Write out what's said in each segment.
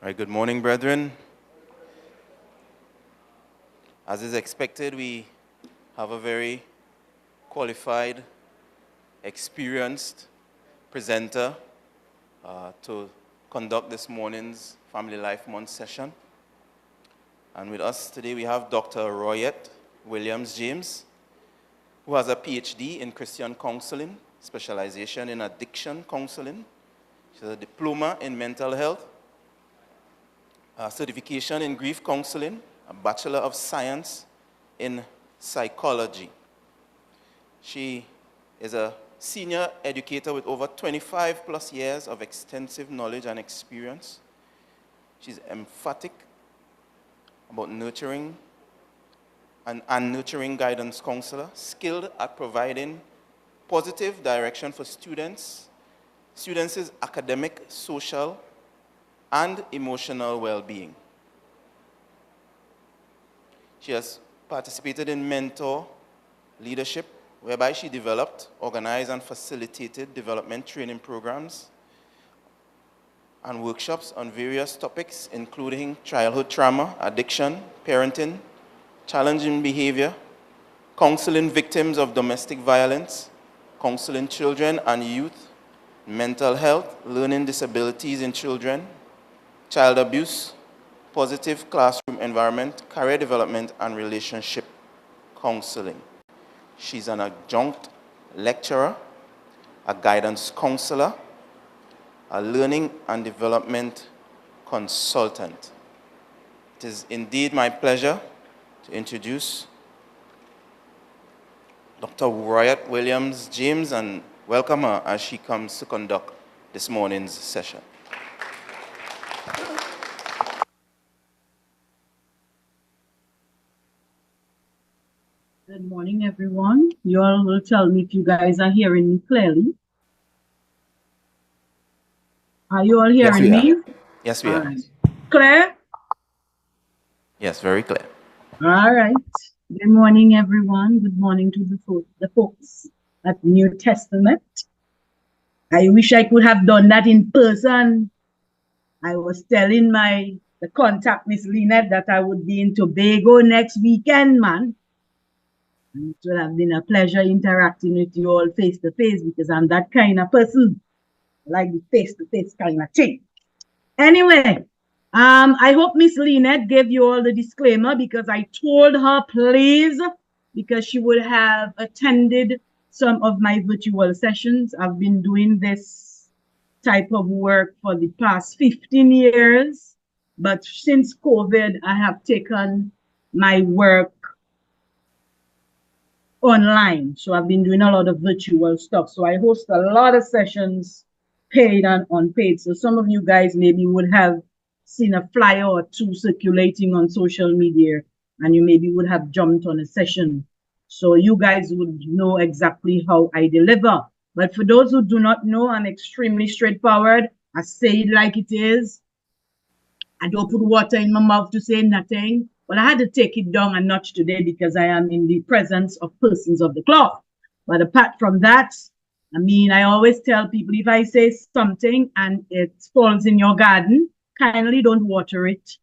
All right, good morning, brethren. As is expected, we have a very qualified, experienced presenter to conduct this morning's Family Life Month session. And with us today, we have Dr. Royette Williams-James, who has a PhD in Christian counseling, specialization in addiction counseling. She has a diploma in mental health, a certification in grief counseling, a Bachelor of Science in Psychology. She is a senior educator with over 25 plus years of extensive knowledge and experience. She's emphatic about nurturing and nurturing guidance counselor, skilled at providing positive direction for students' academic, social, and emotional well-being. She has participated in mentor leadership, whereby she developed, organized, and facilitated development training programs and workshops on various topics, including childhood trauma, addiction, parenting, challenging behavior, counseling victims of domestic violence, counseling children and youth, mental health, learning disabilities in children, child abuse, positive classroom environment, career development, and relationship counseling. She's an adjunct lecturer, a guidance counselor, a learning and development consultant. It is indeed my pleasure to introduce Dr. Royette Williams-James and welcome her as she comes to conduct this morning's session. Good morning, everyone. You all will tell me if you guys are hearing me clearly. Are you all hearing me? Yes, we are. Right. Clear? Yes, very clear. All right. Good morning, everyone. Good morning to the folks at New Testament. I wish I could have done that in person. I was telling the contact, Miss Lynette, that I would be in Tobago next weekend, man. It would have been a pleasure interacting with you all face to face because I'm that kind of person. I like the face to face kind of thing. Anyway, I hope Miss Lynette gave you all the disclaimer because I told her, please, because she would have attended some of my virtual sessions. I've been doing this type of work for the past 15 years, but since COVID, I have taken my work online. So I've been doing a lot of virtual stuff. So I host a lot of sessions, paid and unpaid. So some of you guys maybe would have seen a flyer or two circulating on social media, and you maybe would have jumped on a session. So you guys would know exactly how I deliver. But for those who do not know, I'm extremely straightforward. I say it like it is. I don't put water in my mouth to say nothing. But I had to take it down a notch today because I am in the presence of persons of the cloth. But apart from that, I always tell people if I say something and it falls in your garden, kindly don't water it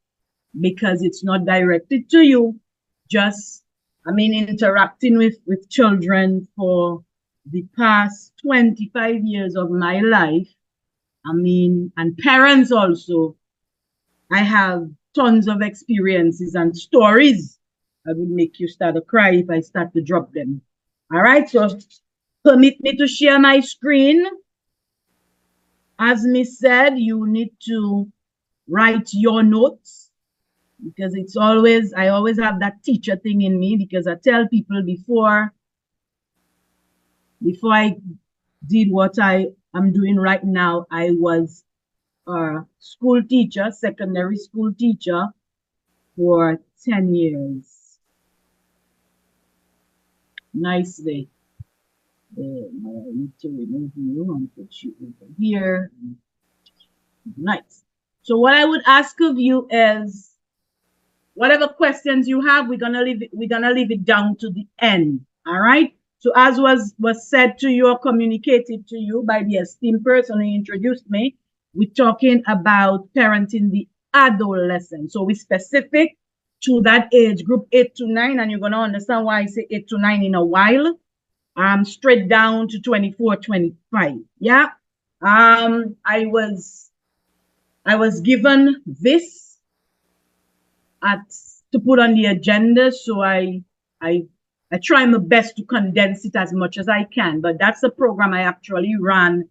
because it's not directed to you. Just, interacting with children for the past 25 years of my life. And parents also. I have tons of experiences and stories that would make you start to cry if I start to drop them. All right, so permit me to share my screen. As Miss said, you need to write your notes because I always have that teacher thing in me because I tell people before I did what I am doing right now, I was school teacher, secondary school teacher for 10 years. Nicely. I need to remove you and put you over here. Nice. So what I would ask of you is whatever questions you have, we're gonna leave it down to the end. All right. So as was said to you or communicated to you by the esteemed person who introduced me, we're talking about parenting the adolescent. So we specific to that age group 8 to 9, and you're going to understand why I say 8 to 9 in a while. Straight down to 24, 25. Yeah. I was given this to put on the agenda, so I try my best to condense it as much as I can. But that's the program I actually ran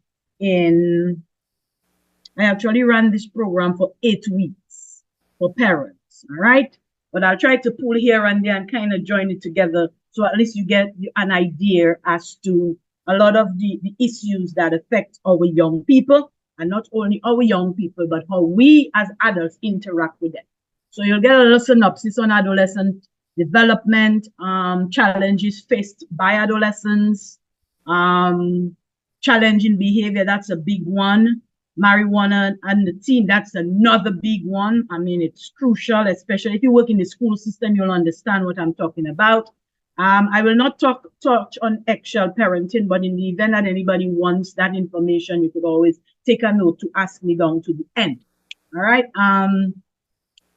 this program for 8 weeks for parents. All right. But I'll try to pull here and there and kind of join it together, so at least you get an idea as to a lot of the issues that affect our young people, and not only our young people, but how we as adults interact with them. So you'll get a little synopsis on adolescent development, challenges faced by adolescents, challenging behavior, that's a big one. Marijuana and the teen, that's another big one. I mean, it's crucial, especially if you work in the school system, you'll understand what I'm talking about. I will not touch on eggshell parenting, but in the event that anybody wants that information, you could always take a note to ask me down to the end. All right.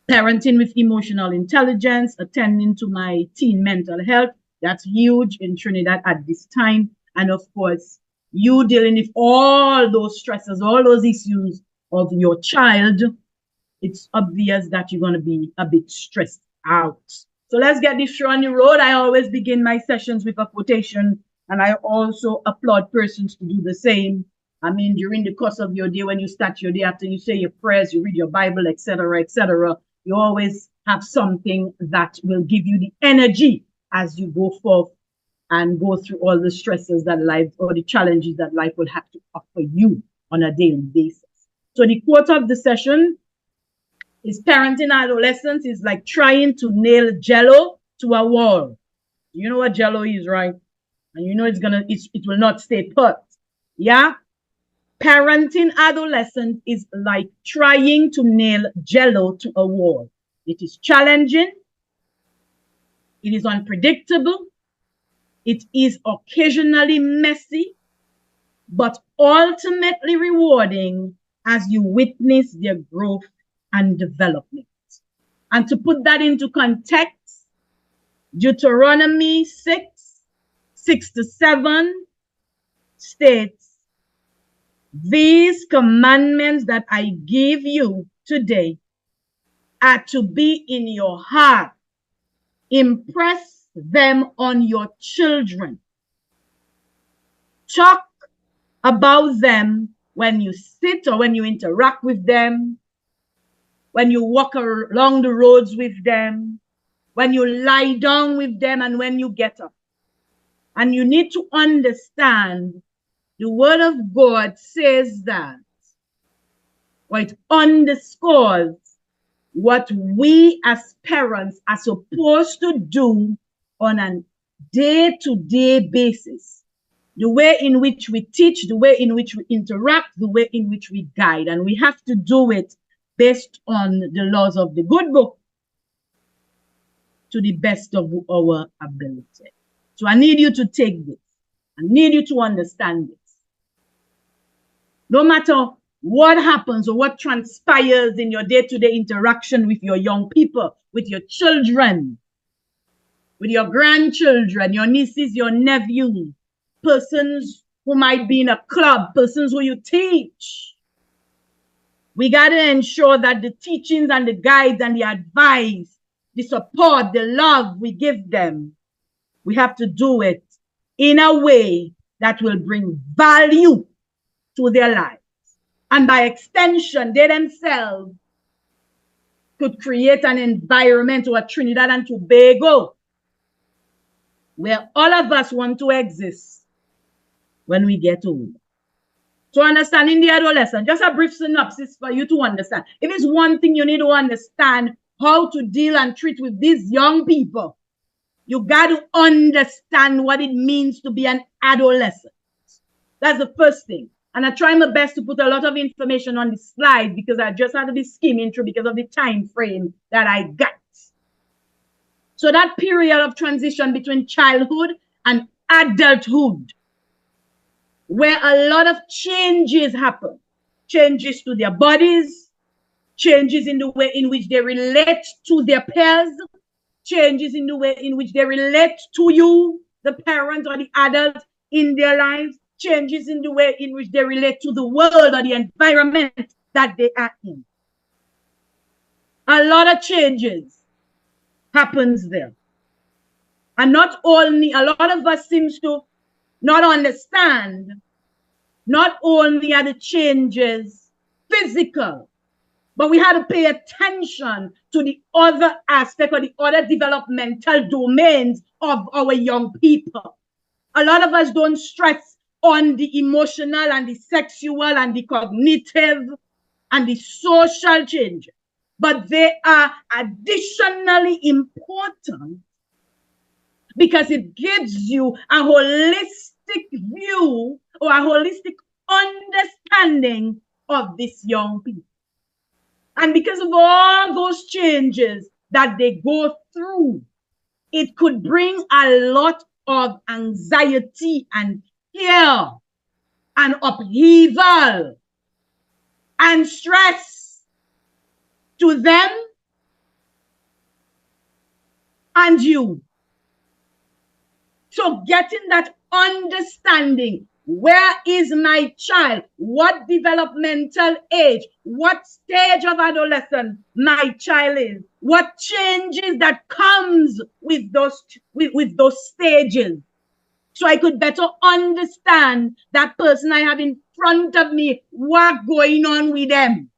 Parenting with emotional intelligence, attending to my teen mental health, that's huge in Trinidad at this time. And of course, you dealing with all those stresses, all those issues of your child, it's obvious that you're going to be a bit stressed out. So let's get this show on the road. I always begin my sessions with a quotation, and I also applaud persons to do the same. I mean, during the course of your day, when you start your day, after you say your prayers, you read your Bible, etc., you always have something that will give you the energy as you go forth and go through all the stresses that life, or the challenges that life will have to offer you on a daily basis. So the quote of the session is: parenting adolescents is like trying to nail Jello to a wall. You know what Jello is, right? And you know it will not stay put. Yeah? Parenting adolescents is like trying to nail Jello to a wall. It is challenging. It is unpredictable. It is occasionally messy, but ultimately rewarding as you witness their growth and development. And to put that into context, Deuteronomy 6:6-7 states, "These commandments that I give you today are to be in your heart. Impress them on your children. Talk about them when you sit or when you interact with them, when you walk along the roads with them, when you lie down with them, and when you get up." And you need to understand the word of God says that, or it underscores what we as parents are supposed to do on a day-to-day basis. The way in which we teach, the way in which we interact, the way in which we guide. And we have to do it based on the laws of the good book to the best of our ability. So I need you to take this. I need you to understand this. No matter what happens or what transpires in your day-to-day interaction with your young people, with your children, with your grandchildren, your nieces, your nephews, persons who might be in a club, persons who you teach, we got to ensure that the teachings and the guides and the advice, the support, the love we give them, we have to do it in a way that will bring value to their lives. And by extension, they themselves could create an environment or a Trinidad and Tobago where all of us want to exist when we get old. So understanding the adolescent, just a brief synopsis for you to understand. If it's one thing you need to understand how to deal and treat with these young people, you got to understand what it means to be an adolescent. That's the first thing. And I try my best to put a lot of information on the slide because I just had to be skimming through because of the time frame that I got. So that period of transition between childhood and adulthood, where a lot of changes happen, changes to their bodies, changes in the way in which they relate to their peers, changes in the way in which they relate to you, the parent or the adult in their lives, changes in the way in which they relate to the world or the environment that they are in. A lot of changes happens there. And not only, a lot of us seems to not understand, not only are the changes physical, but we have to pay attention to the other aspect or the other developmental domains of our young people. A lot of us don't stress on the emotional and the sexual and the cognitive and the social changes, but they are additionally important because it gives you a holistic view or a holistic understanding of these young people. And because of all those changes that they go through, it could bring a lot of anxiety and fear and upheaval and stress to them and you. So getting that understanding, where is my child? What developmental age? What stage of adolescence my child is? What changes that comes with those stages? So I could better understand that person I have in front of me, what's going on with them.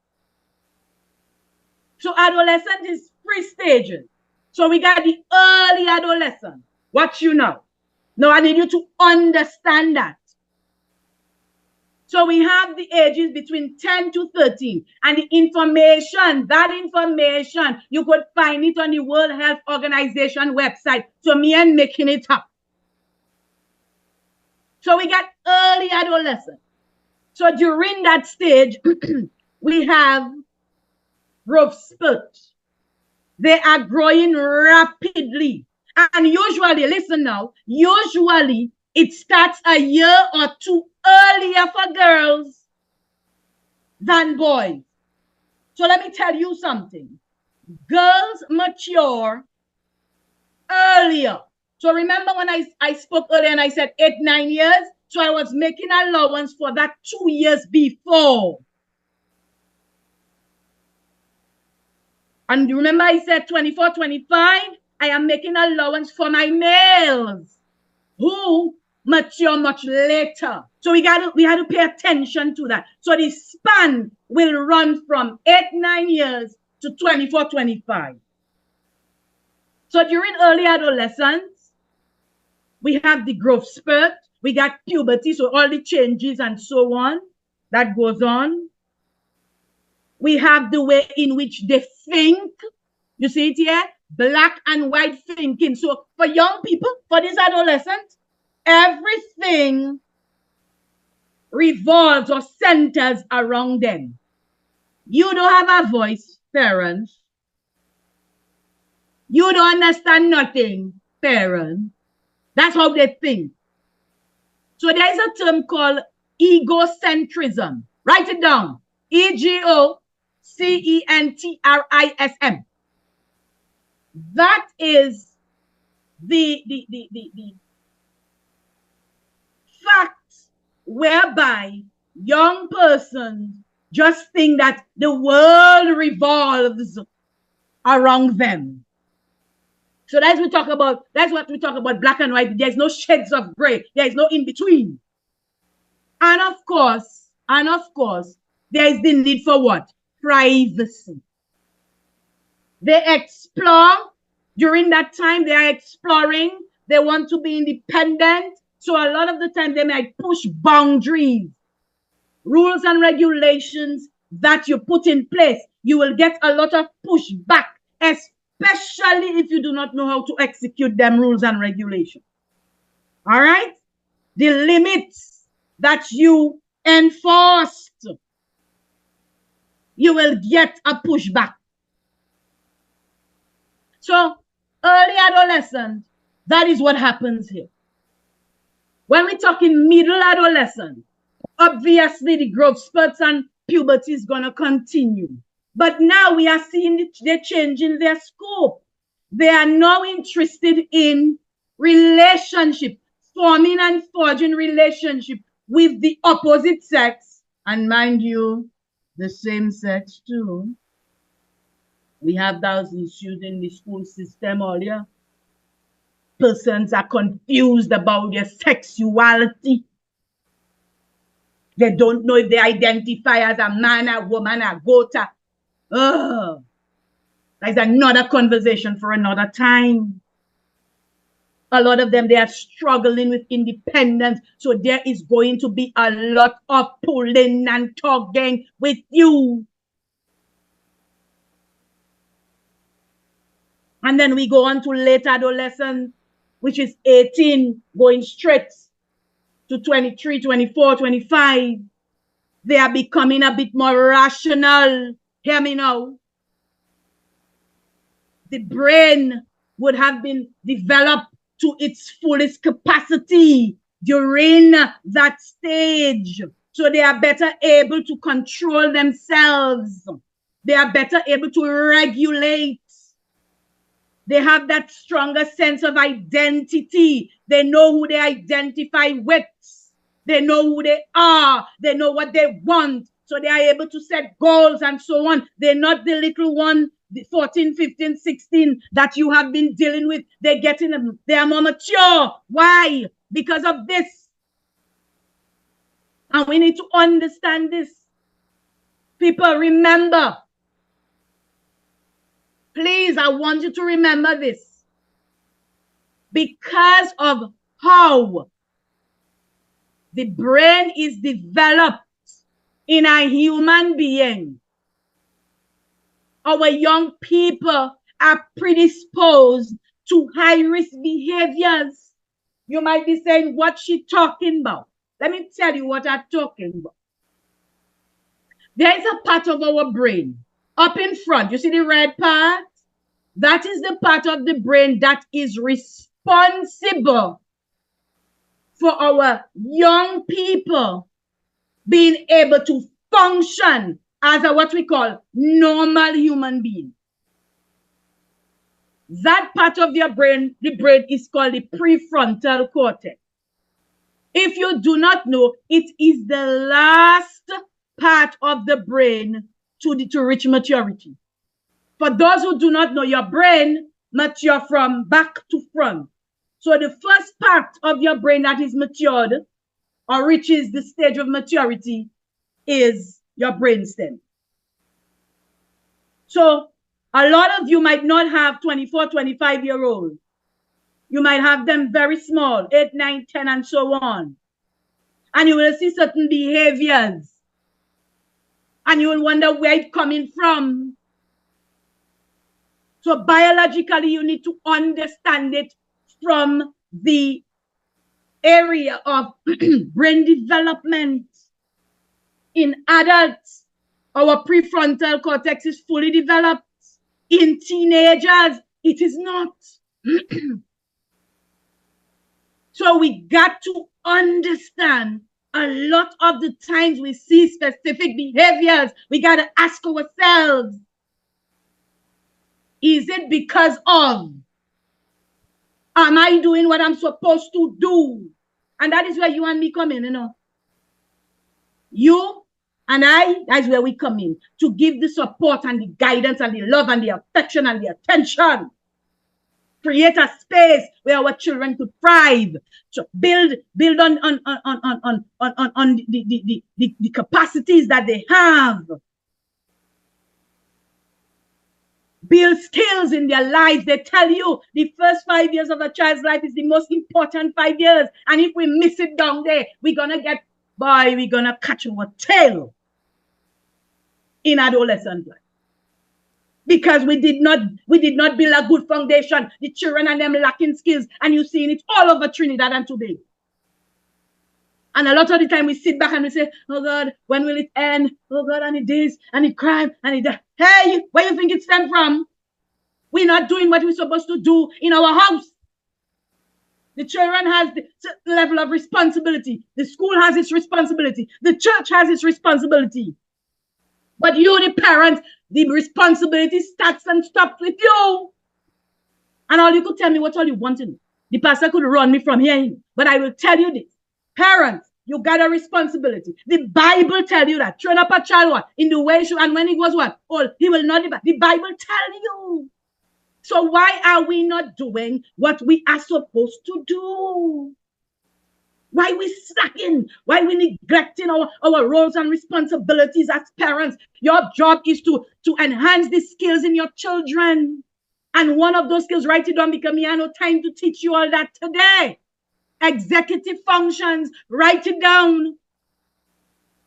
So adolescent is 3 stages. So we got the early adolescent. What you know? Now I need you to understand that. So we have the ages between 10 to 13. And the information, that information, you could find it on the World Health Organization website. So me and making it up. So we got early adolescent. So during that stage, we have growth spurts. They are growing rapidly. And usually, listen now, usually it starts a year or 2 earlier for girls than boys. So let me tell you something. Girls mature earlier. So remember when I spoke earlier and I said 8, 9 years? So I was making allowance for that 2 years before. And remember I said 24, 25? I am making allowance for my males who mature much later. So we had to pay attention to that. So the span will run from 8, 9 years to 24, 25. So during early adolescence, we have the growth spurt, we got puberty, so all the changes and so on that goes on. We have the way in which they think. You see it here? Black and white thinking. So for young people, for these adolescents, everything revolves or centers around them. You don't have a voice, parents. You don't understand nothing, parents. That's how they think. So there's a term called egocentrism. Write it down. EGOCENTRISM. That is the fact whereby young persons just think that the world revolves around them. So that's what we talk about black and white. There's no shades of gray. There's no in between. And of course, there is the need for what? Privacy. They explore during that time. They are exploring. They want to be independent. So a lot of the time they might push boundaries, rules and regulations that you put in place. You will get a lot of pushback, especially if you do not know how to execute them rules and regulations. All right? The limits that you enforced, you will get a pushback. So early adolescent, that is what happens here. When we're talking middle adolescent, obviously the growth spurts and puberty is going to continue. But now we are seeing they're changing their scope. They are now interested in relationship, forming and forging relationship with the opposite sex, and mind you, the same sex too. We have those issues in the school system earlier. Persons are confused about their sexuality. They don't know if they identify as a man, a woman, a goat. That's another conversation for another time. A lot of them, they are struggling with independence. So there is going to be a lot of pulling and tugging with you. And then we go on to late adolescence, which is 18, going straight to 23, 24, 25. They are becoming a bit more rational. Hear me now. The brain would have been developed to its fullest capacity during that stage. So they are better able to control themselves. They are better able to regulate. They have that stronger sense of identity. They know who they identify with. They know who they are. They know what they want. So they are able to set goals and so on. They're not the little one, the 14, 15, 16 that you have been dealing with. They are more mature. Why? Because of this. And we need to understand this. People, remember. Please, I want you to remember this. Because of how the brain is developed in a human being, our young people are predisposed to high-risk behaviors. You might be saying, what's she talking about? Let me tell you what I'm talking about. There is a part of our brain up in front. You see the red part? That is the part of the brain that is responsible for our young people being able to function as a what we call normal human being. That part of your brain, the brain is called the prefrontal cortex. If you do not know, it is the last part of the brain to reach maturity. For those who do not know, your brain matures from back to front. So the first part of your brain that is matured or reaches the stage of maturity is your brainstem. So a lot of you might not have 24, 25-year-olds. You might have them very small, 8, 9, 10, and so on. And you will see certain behaviors. And you will wonder where it's coming from. So biologically, you need to understand it from the area of brain development. In adults, our prefrontal cortex is fully developed. In teenagers, it is not. So we got to understand a lot of the times we see specific behaviors, we got to ask ourselves, is it because of? Am I doing what I'm supposed to do? And that is where you and me come in, you know. You and I, that's where we come in, to give the support and the guidance and the love and the affection and the attention. Create a space where our children could thrive. So build on the capacities that they have. Build skills in their lives. They tell you the first 5 years of a child's life is the most important 5 years. And if we miss it down there, we're gonna catch our tail in adolescent life. Because we did not build a good foundation. The children and them lacking skills, and you're seeing it all over Trinidad and Tobago. And a lot of the time we sit back and we say, oh God, when will it end? Oh God, and it is, and it crime, and it that. Hey, where you think it stemmed from? We're not doing what we're supposed to do in our house. The children has the level of responsibility. The school has its responsibility. The church has its responsibility. But you, the parent, the responsibility starts and stops with you. And all you could tell me what all you wanted. The pastor could run me from here. But I will tell you this. Parents, you got a responsibility. The Bible tell you that. Train up a child what? In the way he should, and when he goes what? Oh, he will not depart. The Bible tell you. So why are we not doing what we are supposed to do? Why we slacking? Why we neglecting our roles and responsibilities as parents? Your job is to enhance the skills in your children. And one of those skills, write it down because me have no time to teach you all that today. Executive functions, write it down.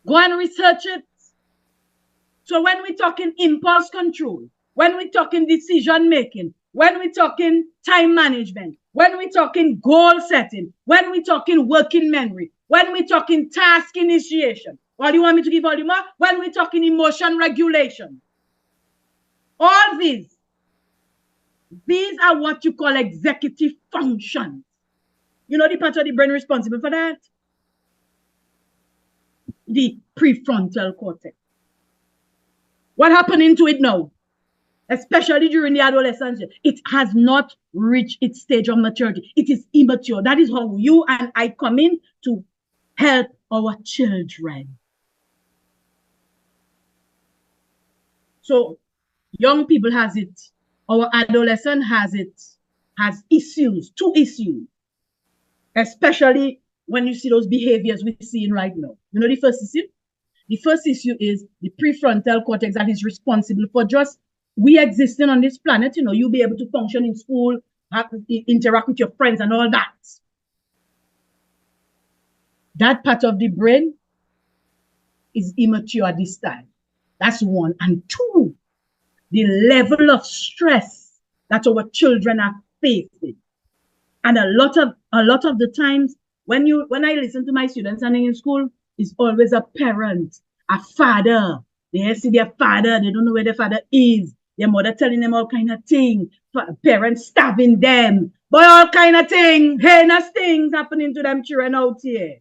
Go and research it. So when we're talking impulse control, when we're talking decision making, when we're talking time management, when we're talking goal setting, when we're talking working memory, when we're talking task initiation, or do you want me to give all you more? When we're talking emotion regulation, all these are what you call executive functions. You know the part of the brain responsible for that? The prefrontal cortex. What happening to it now? Especially during the adolescence, it has not reached its stage of maturity. It is immature. That is how you and I come in to help our children. So young people has it. Our adolescent has it. Has issues, 2 issues. Especially when you see those behaviors we're seeing right now. You know the first issue? The first issue is the prefrontal cortex that is responsible for just we existing on this planet. You know, you'll be able to function in school, have to interact with your friends and all that. That part of the brain is immature at this time. That's 1. And 2, the level of stress that our children are facing. And a lot of the times when I listen to my students standing in school, it's always a parent, a father. They see their father, they don't know where their father is. Their mother telling them all kind of things. Parents starving them. But all kind of things, heinous things happening to them children out here.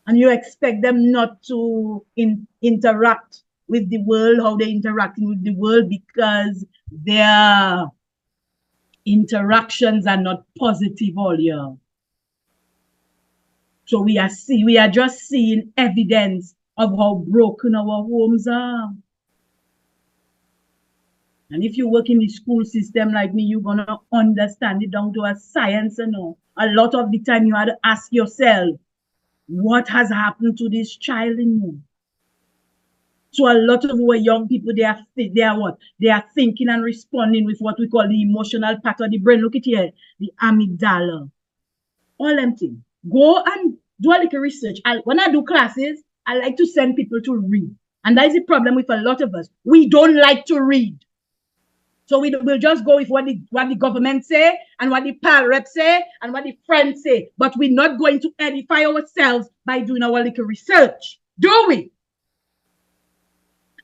And you expect them not to interact with the world, how they're interacting with the world, because their interactions are not positive all year. So we are just seeing evidence of how broken our homes are. And if you work in the school system like me, you're gonna understand it down to a science, you know. A lot of the time you have to ask yourself, what has happened to this child in you? So a lot of our young people, they are what? They are thinking and responding with what we call the emotional part of the brain. Look at here, the amygdala. All them things. Go and do a little research. When I do classes, I like to send people to read. And that is the problem with a lot of us. We don't like to read. So we'll just go with what the government say and what the pal rep say and what the friends say. But we're not going to edify ourselves by doing our little research. Do we?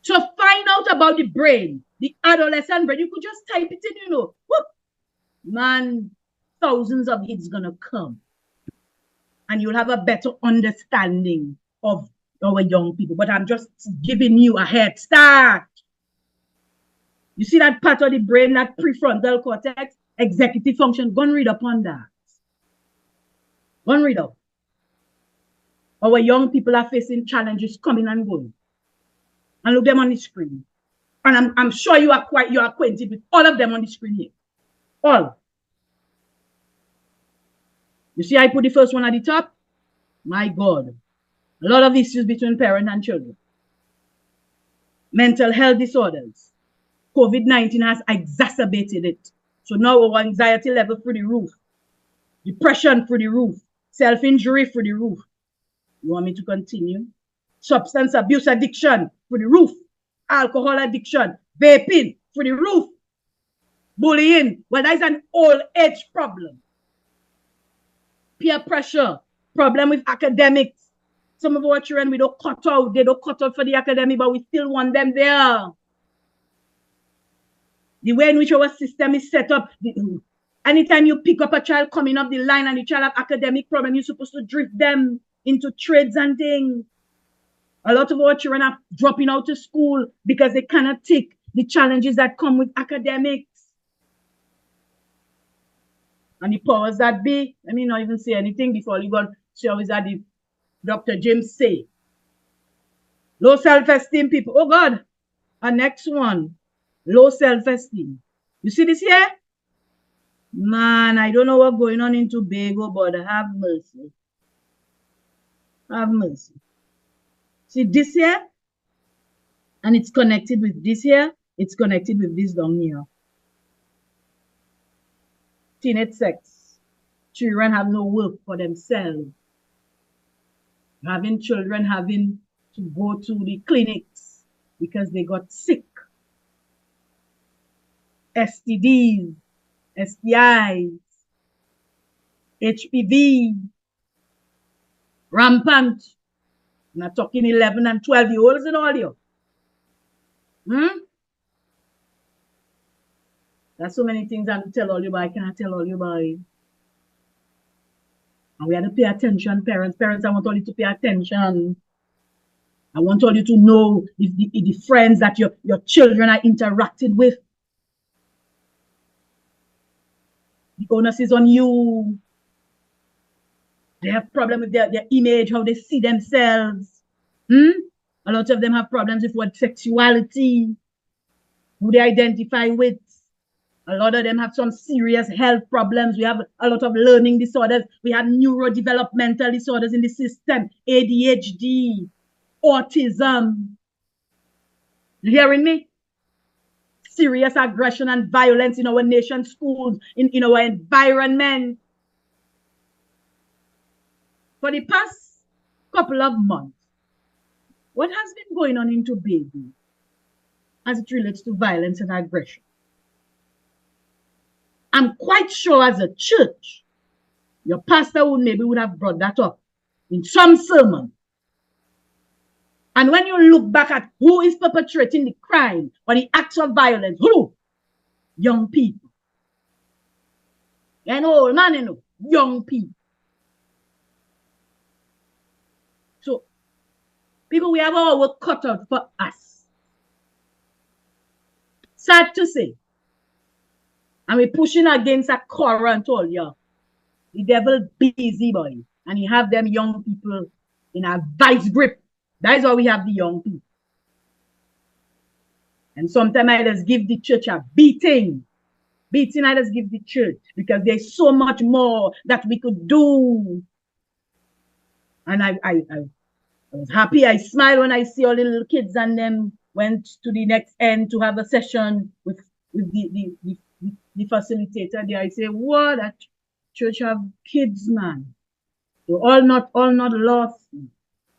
So find out about the brain, the adolescent brain. You could just type it in, you know. Whoop. Man, thousands of hits gonna come. And you'll have a better understanding of our young people. But I'm just giving you a head start. You see that part of the brain, that prefrontal cortex, executive function, go and read up on that. Go and read up. Our young people are facing challenges coming and going. And look them on the screen. And I'm sure you are acquainted with all of them on the screen here. All. You see, I put the first one at the top. My God. A lot of issues between parents and children. Mental health disorders. COVID-19 has exacerbated it. So now our anxiety level through the roof. Depression through the roof. Self-injury through the roof. You want me to continue? Substance abuse addiction through the roof. Alcohol addiction. Vaping through the roof. Bullying. Well, that is an old age problem. Peer pressure. Problem with academics. Some of our children, we don't cut out. They don't cut out for the academic, but we still want them there. The way in which our system is set up, anytime you pick up a child coming up the line and the child have academic problem, you're supposed to drift them into trades and things. A lot of our children are dropping out of school because they cannot take the challenges that come with academics. And the powers that be, let me not even say anything before you go see how is that the Dr. James say. Low self-esteem people. Oh God. And next one, low self-esteem. You see this here? Man, I don't know what's going on in Tobago, but have mercy. Have mercy. See this here? And it's connected with this here. It's connected with this down here. Teenage sex. Children have no work for themselves. Having children having to go to the clinics because they got sick. STDs, STIs, HPV, rampant. I'm not talking 11 and 12-year-olds and all you. There's so many things I have to tell all you about. I cannot tell all you about it. And we have to pay attention, parents. Parents, I want all you to pay attention. I want all you to know the friends that your children are interacted with. The onus is on you. They have problems with their image, how they see themselves. A lot of them have problems with what sexuality, who they identify with. A lot of them have some serious health problems. We have a lot of learning disorders. We have neurodevelopmental disorders in the system, ADHD, autism. You hearing me? Serious aggression and violence in our nation's schools, in our environment. For the past couple of months, what has been going on in Tobago as it relates to violence and aggression? I'm quite sure as a church, your pastor would have brought that up in some sermon. And when you look back at who is perpetrating the crime or the acts of violence, who? Young people. You know, man, you know, young people. So, people, we have our work cut out for us. Sad to say. And we're pushing against a current all year. The devil busy boy. And you have them young people in a vice grip. That is why we have the young people. And sometimes I just give the church a beating. Beating I just give the church. Because there's so much more that we could do. And I was happy. I smile when I see all the little kids and them went to the next end to have a session with the facilitator there. I say, what, that church have kids, man. So all not lost.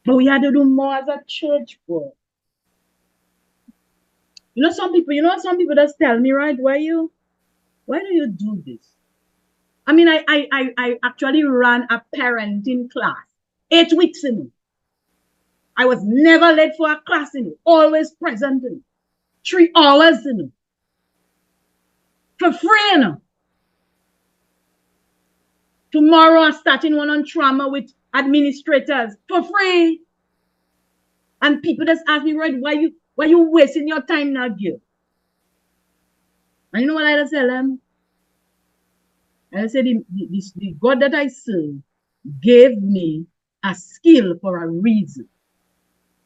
But we had to do more as a church, boy. Some people just tell me, right, why do you do this? I mean, I actually ran a parenting class 8 weeks in. I was never late for a class in it, always present in it. 3 hours in it. For free, you know. Tomorrow I'm starting one on trauma with administrators for free. And people just ask me, right, why you wasting your time now, girl? And you know what I just tell them? I said, the God that I serve gave me a skill for a reason.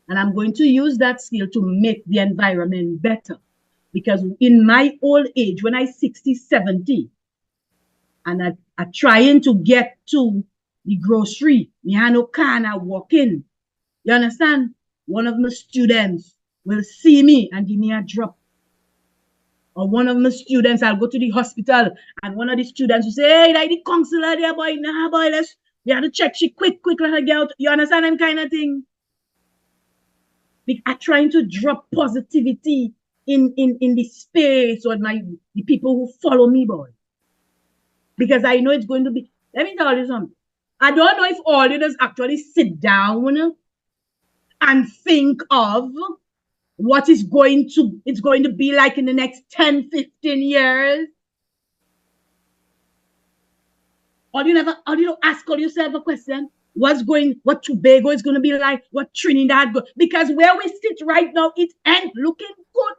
And I'm going to use that skill to make the environment better. Because in my old age, when I'm 60, 70, and I trying to get to the grocery, me have no car and I walk in. You understand? One of my students will see me and give me a drop. Or one of my students, I'll go to the hospital and one of the students will say, hey, like the counselor there, boy, nah, boy, we have to check she quick, let her get out. You understand them kind of thing? I'm trying to drop positivity in the space or the people who follow me, boy. Because I know it's going to be, let me tell you something. I don't know if all you just actually sit down and think of what it's going to be like in the next 10, 15 years. Or you never ask yourself a question, what Tobago is going to be like, what Trinidad, because where we sit right now, it ain't looking good.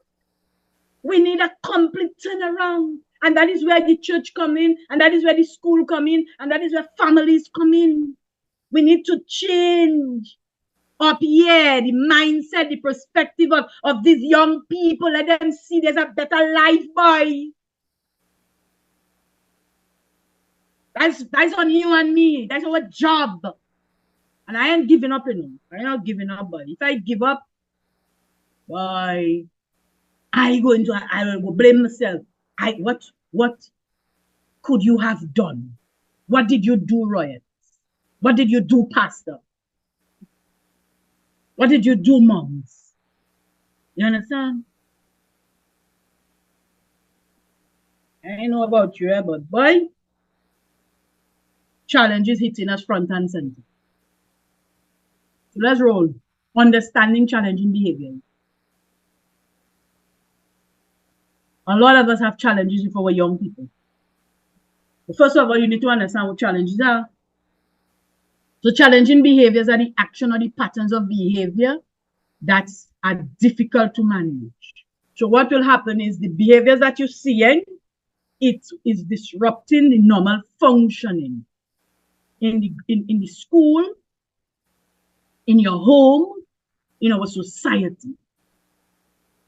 We need a complete turnaround. And that is where the church come in, and that is where the school come in, and that is where families come in. We need to change up here the mindset, the perspective of these young people. Let them see there's a better life, boy. That's on you and me. That's our job. And I ain't giving up, I'm not giving up, but if I give up, boy, I will go blame myself. What could you have done? What did you do, Royette? What did you do, Pastor? What did you do, moms? You understand? I know about you, but boy, challenges hitting us front and center. So let's roll. Understanding challenging behavior. A lot of us have challenges with our young people. But first of all, you need to understand what challenges are. So challenging behaviors are the action or the patterns of behavior that are difficult to manage. So what will happen is the behaviors that you're seeing, it is disrupting the normal functioning in the school, in your home, in our society.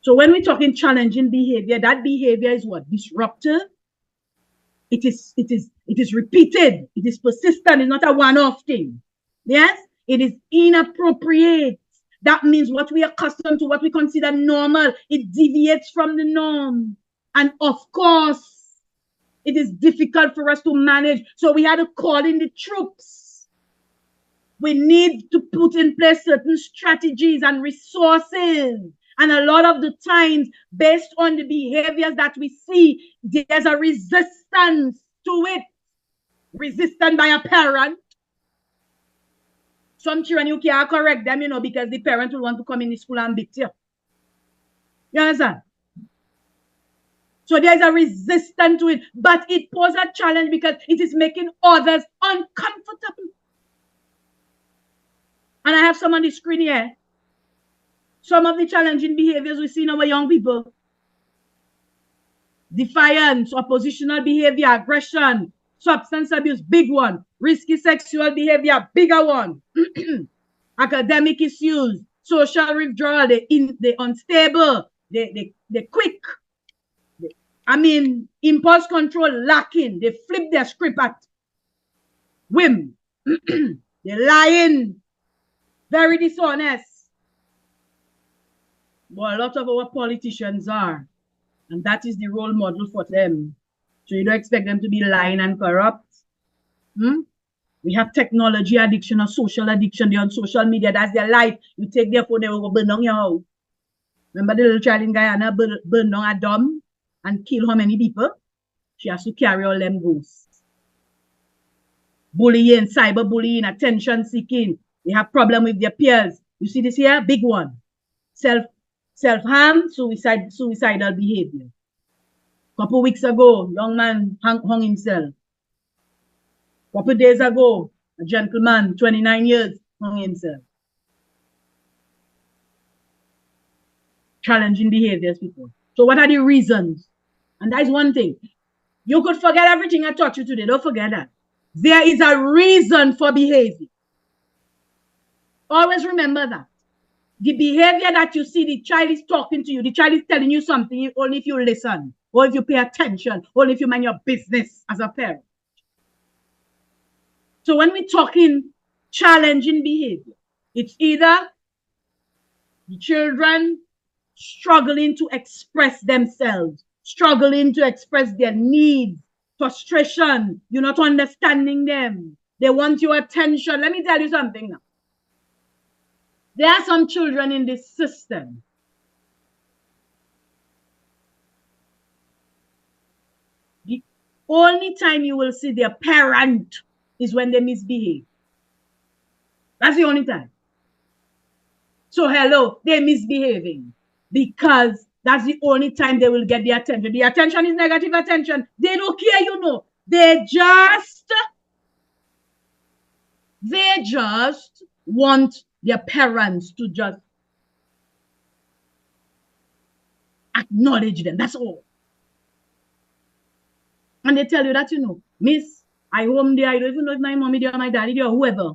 So when we're talking challenging behavior, that behavior is what? Disruptive. It is repeated. It is persistent. It's not a one-off thing. Yes? It is inappropriate. That means what we are accustomed to, what we consider normal, it deviates from the norm. And of course, it is difficult for us to manage. So we had to call in the troops. We need to put in place certain strategies and resources. And a lot of the times, based on the behaviors that we see, there's a resistance to it. Resistant by a parent. Some children, you can't correct them, because the parent will want to come in the school and beat you. You understand? So there's a resistance to it. But it poses a challenge because it is making others uncomfortable. And I have some on the screen here. Some of the challenging behaviors we see in our young people. Defiance, oppositional behavior, aggression, substance abuse, big one. Risky sexual behavior, bigger one. Academic issues, social withdrawal, they unstable, they quick. Impulse control lacking. They flip their script at whim. They're lying. Very dishonest. Well, a lot of our politicians are. And that is the role model for them. So you don't expect them to be lying and corrupt. We have technology addiction or social addiction. They're on social media. That's their life. You take their phone, they will burn down your house. Remember the little child in Guyana burn down a dome and kill how many people? She has to carry all them ghosts. Bullying, cyberbullying, attention seeking. They have problem with their peers. You see this here? Big one. Self-harm, suicidal behavior. Couple weeks ago, young man hung himself. Couple days ago, a gentleman, 29 years, hung himself. Challenging behaviors, people. So what are the reasons? And that is one thing. You could forget everything I taught you today. Don't forget that. There is a reason for behavior. Always remember that. The behavior that you see, the child is talking to you, the child is telling you something, only if you listen, or if you pay attention, or if you mind your business as a parent. So when we're talking challenging behavior, it's either the children struggling to express themselves, struggling to express their needs, frustration, you're not understanding them. They want your attention. Let me tell you something now. There are some children in this system. The only time you will see their parent is when they misbehave. That's the only time. So hello, they're misbehaving because that's the only time they will get the attention. The attention is negative attention. They don't care, They They just want their parents to just acknowledge them. That's all. And they tell you that, miss, I home there, I don't even know if my mommy there or my daddy there or whoever.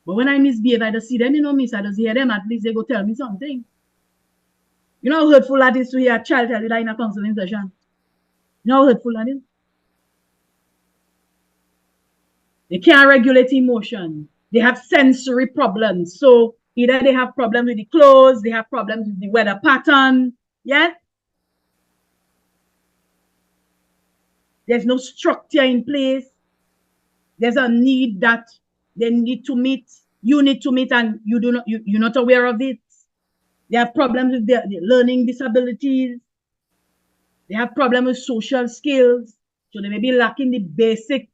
But when I misbehave, I just see them, miss, I just hear them, at least they go tell me something. You know how hurtful that is to hear a child tell you that in a counseling session? You know how hurtful that is? They can't regulate emotion. They have sensory problems. So either they have problems with the clothes, they have problems with the weather pattern. Yeah? There's no structure in place. There's a need that they need to meet, you need to meet, and you're not aware of it. They have problems with their learning disabilities. They have problems with social skills. So they may be lacking the basic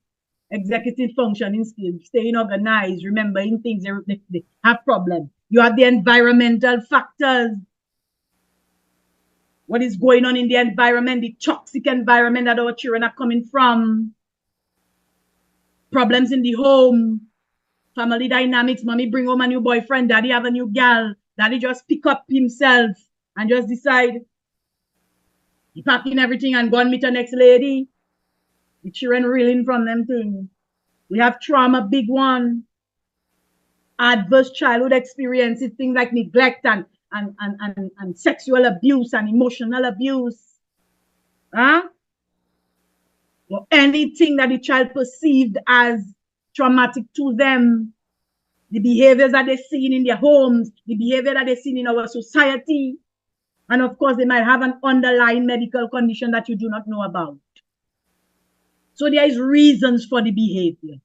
executive functioning skills, staying organized, remembering things. They have problems. You have the environmental factors. What is going on in the environment, the toxic environment that our children are coming from. Problems in the home. Family dynamics. Mommy bring home a new boyfriend. Daddy have a new gal. Daddy just pick up himself and just decide he packing everything and go and meet the next lady. The children reeling from them things. We have trauma, big one. Adverse childhood experiences, things like neglect and sexual abuse and emotional abuse. Huh? Or anything that the child perceived as traumatic to them. The behaviors that they're seeing in their homes, the behavior that they're seeing in our society. And of course, they might have an underlying medical condition that you do not know about. So there is reasons for the behavior.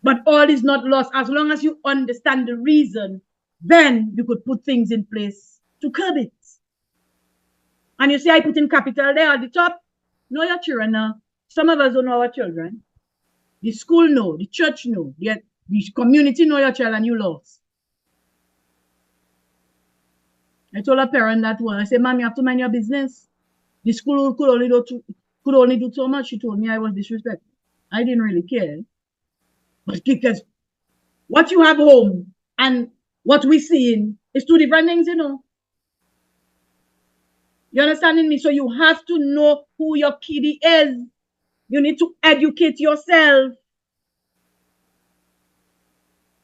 But all is not lost. As long as you understand the reason, then you could put things in place to curb it. And you see, I put in capital there at the top. Know your children now. Some of us don't know our children. The school know, the church know, the community know your child and you lost. I told a parent that one. I said, Mom, you have to mind your business. The school could only do so much. She told me I was disrespectful. I didn't really care. But because what you have home and what we seeing is two different things, You understanding me? So you have to know who your kiddie is. You need to educate yourself.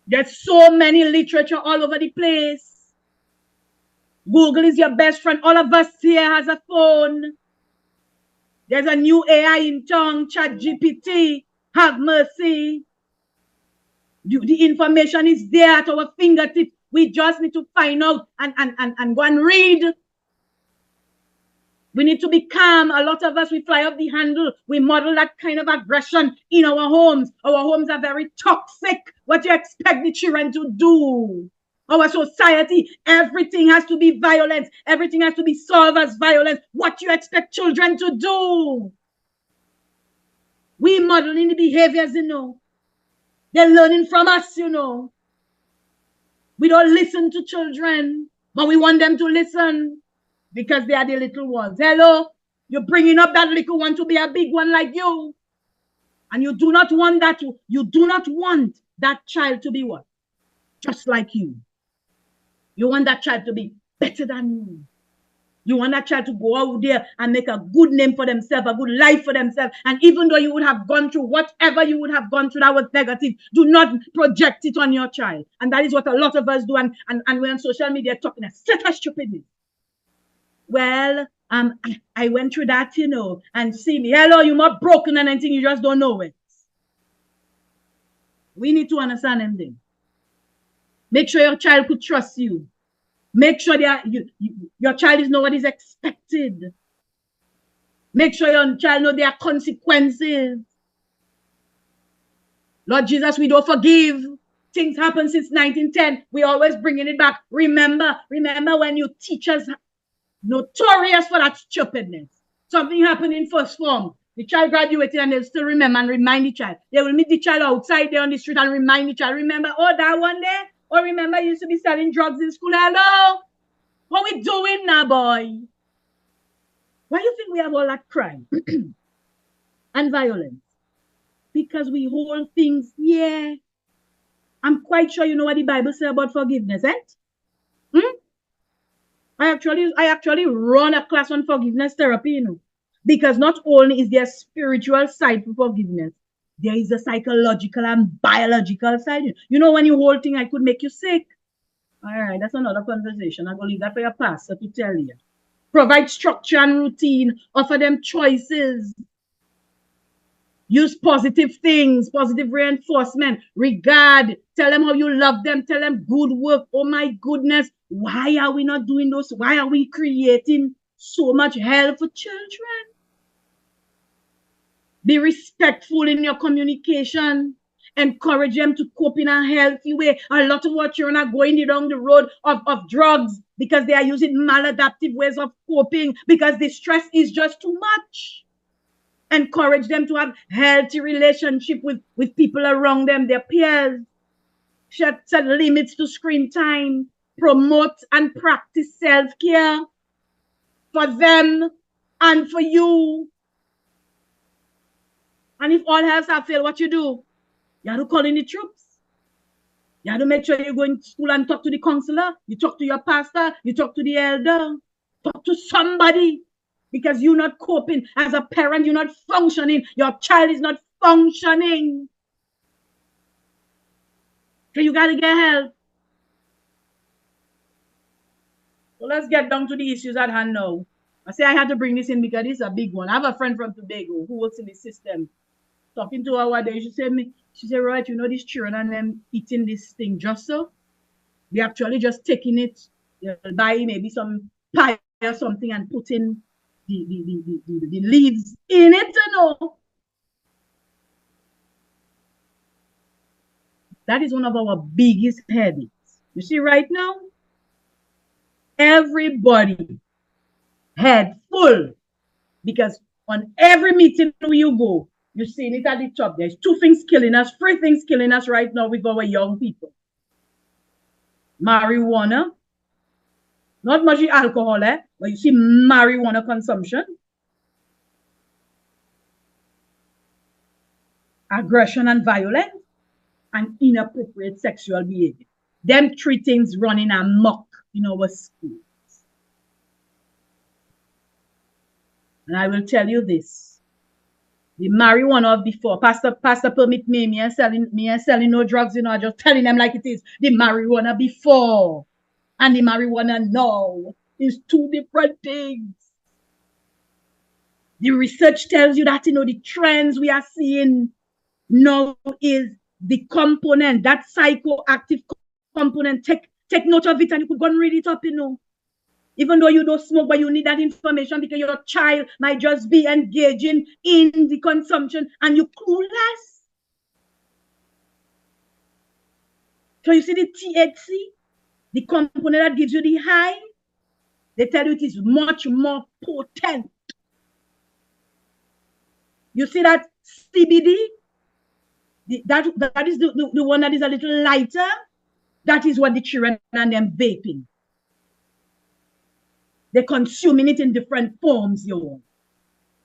There's so many literature all over the place. Google is your best friend. All of us here has a phone. There's a new AI in town, ChatGPT. Have mercy. The information is there at our fingertips. We just need to find out and go and read. We need to be calm. A lot of us, we fly off the handle. We model that kind of aggression in our homes. Our homes are very toxic. What do you expect the children to do? Our society, everything has to be violence. Everything has to be solved as violence. What do you expect children to do? We modeling the behaviors, They're learning from us, We don't listen to children, but we want them to listen because they are the little ones. Hello, you're bringing up that little one to be a big one like you. And you do not want that child to be what? Just like you. You want that child to be better than you. You want that child to go out there and make a good name for themselves, a good life for themselves. And even though you would have gone through whatever you would have gone through that was negative, do not project it on your child. And that is what a lot of us do. And we're on social media talking a set of stupidness. Well, I went through that, and see me. Hello, you're not broken and anything, you just don't know it. We need to understand them things. Make sure your child could trust you. Make sure your child is know what is expected. Make sure your child know there are consequences. Lord Jesus, we don't forgive. Things happen since 1910. We always bringing it back. Remember when your teachers notorious for that stupidness. Something happened in first form. The child graduated and they'll still remember and remind the child. They will meet the child outside there on the street and remind the child. Remember, that one there? Or remember you used to be selling drugs in school? Hello? What we doing now, boy? Why do you think we have all that crime and violence? Because we hold things, yeah. I'm quite sure you know what the Bible says about forgiveness, eh? Hmm? I actually run a class on forgiveness therapy, because not only is there a spiritual side to forgiveness, there is a psychological and biological side. When you hold thing, I could make you sick. All right, that's another conversation. I'm gonna leave that for your pastor to tell you. Provide structure and routine. Offer them choices. Use positive things, positive reinforcement, regard, tell them how you love them, tell them good work. Oh my goodness, why are we not doing those? Why are we creating so much hell for children? Be respectful in your communication. Encourage them to cope in a healthy way. A lot of what children are going down the road of drugs because they are using maladaptive ways of coping because the stress is just too much. Encourage them to have healthy relationship with people around them, their peers. Set limits to screen time. Promote and practice self-care for them and for you. And if all else have failed, what you do? You have to call in the troops. You have to make sure you go in school and talk to the counselor. You talk to your pastor. You talk to the elder. Talk to somebody. Because you're not coping. As a parent, you're not functioning. Your child is not functioning. So you got to get help. So let's get down to the issues at hand now. I say I had to bring this in because this is a big one. I have a friend from Tobago who works in the system. Talking to her one day, she said, right, these children and them eating this thing just so. They actually just taking it, they'll buy maybe some pie or something and putting the leaves in it, That is one of our biggest headaches. You see, right now, everybody head full because on every meeting you go, you're seeing it at the top. There's three things killing us right now with our young people. Marijuana, not much alcohol, but you see marijuana consumption, aggression and violence, and inappropriate sexual behavior. Them three things running amok in our schools. And I will tell you this. The marijuana of before, Pastor permit me and selling no drugs, I just telling them like it is. The marijuana before and the marijuana now is two different things. The research tells you that, the trends we are seeing now is the component, that psychoactive component. Take note of it and you could go and read it up, Even though you don't smoke, but you need that information because your child might just be engaging in the consumption and you clueless. So you see the THC, the component that gives you the high, they tell you it is much more potent. You see that CBD, that is the one that is a little lighter. That is what the children and them vaping. They're consuming it in different forms, yo.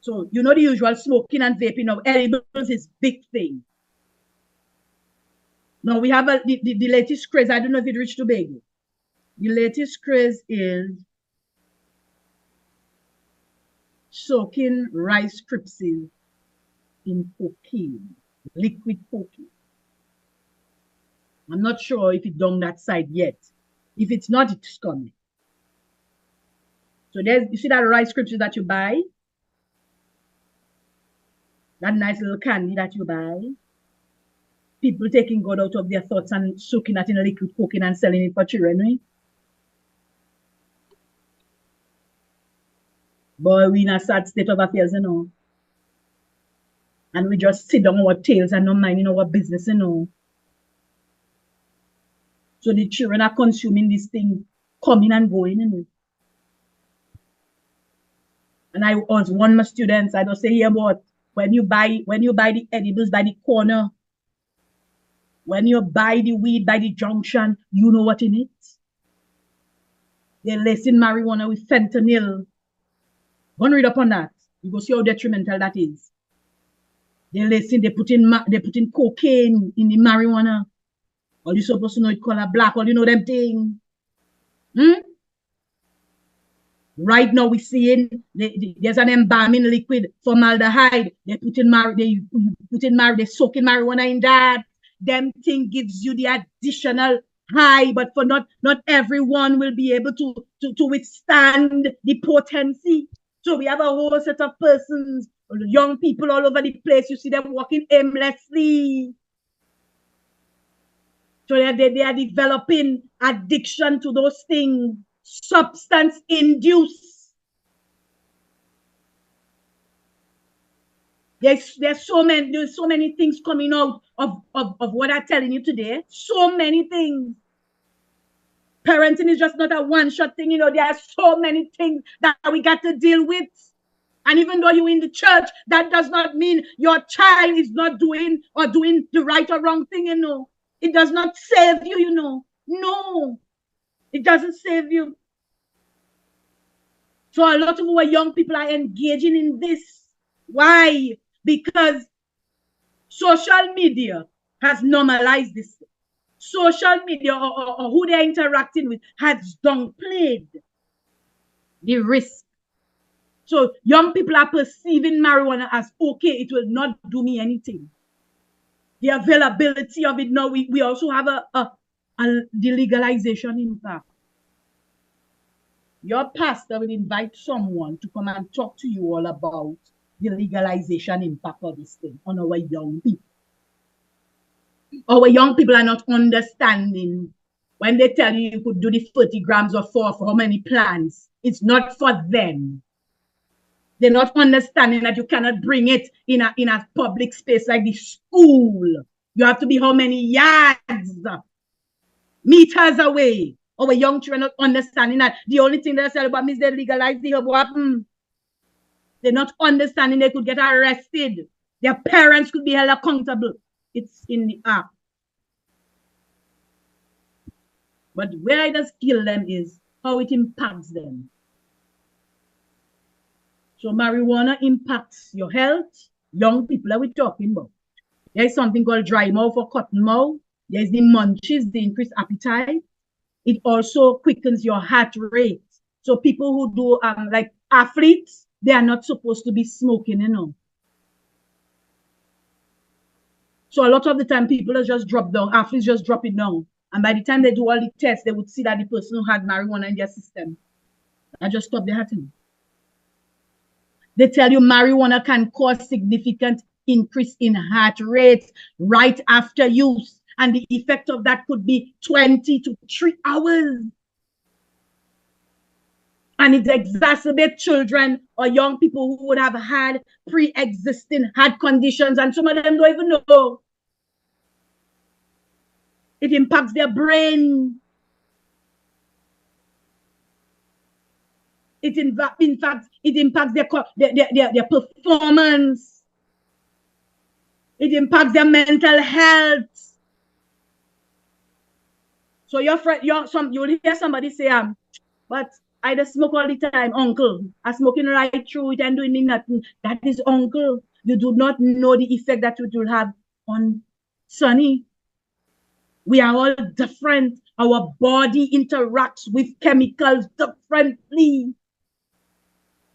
So, the usual smoking and vaping of edibles is big thing. Now, we have the latest craze. I don't know if it reached Tobago. The latest craze is soaking Rice Krispies in cocaine, liquid cocaine. I'm not sure if it's down that side yet. If it's not, it's coming. So you see that Rice Krispies that you buy? That nice little candy that you buy? People taking God out of their thoughts and soaking that in a liquid cocaine and selling it for children, right? Boy, we in a sad state of affairs, And we just sit down our tails and not minding our business, So the children are consuming this thing, coming and going, And I was one of my students, I don't say here about when you buy the edibles by the corner, when you buy the weed by the junction, you know what in it? They're lacing marijuana with fentanyl. Go and read up on that. You go see how detrimental that is. They listen, they put in cocaine in the marijuana. Or you supposed to know it color black, or you know them thing. Right now we're seeing there's an embalming liquid, formaldehyde. They soak in marijuana in that. Them thing gives you the additional high, but for not everyone will be able to withstand the potency. So we have a whole set of persons, young people all over the place. You see them walking aimlessly. So they are developing addiction to those things, substance induced. There's so many things coming out of what I'm telling you today. So many things. Parenting is just not a one-shot thing, there are so many things that we got to deal with. And even though you're in the church, that does not mean your child is not doing the right or wrong thing, It does not save you, No, it doesn't save you. So a lot of our young people are engaging in this. Why? Because social media has normalized this. Social media or who they're interacting with has downplayed the risk. So young people are perceiving marijuana as okay, it will not do me anything. The availability of it now, we also have the legalization impact. Your pastor will invite someone to come and talk to you all about the legalization impact of this thing on our young people. Our young people are not understanding when they tell you could do the 30 grams of for how many plants. It's not for them. They're not understanding that you cannot bring it in a public space like the school. You have to be how many yards, meters away. Our young children are not understanding that the only thing they say about me is they legalize the herb. They're not understanding they could get arrested. Their parents could be held accountable. It's in the act. But where it does kill them is how it impacts them. So marijuana impacts your health. Young people are we talking about. There's something called dry mouth or cotton mouth. There's the munchies, the increased appetite. It also quickens your heart rate. So people who do like athletes, they are not supposed to be smoking, So a lot of the time people are just drop down, athletes just drop it down. And by the time they do all the tests, they would see that the person who had marijuana in their system. I just stop the happening. They tell you marijuana can cause significant increase in heart rate right after use. And the effect of that could be 20 to 3 hours. And it exacerbates children or young people who would have had pre-existing heart conditions. And some of them don't even know. It impacts their brain. In fact, it impacts their performance. It impacts their mental health. So you'll hear somebody say, but I just smoke all the time, uncle. I'm smoking right through it and doing nothing. That is uncle. You do not know the effect that it will have on Sonny. We are all different. Our body interacts with chemicals differently.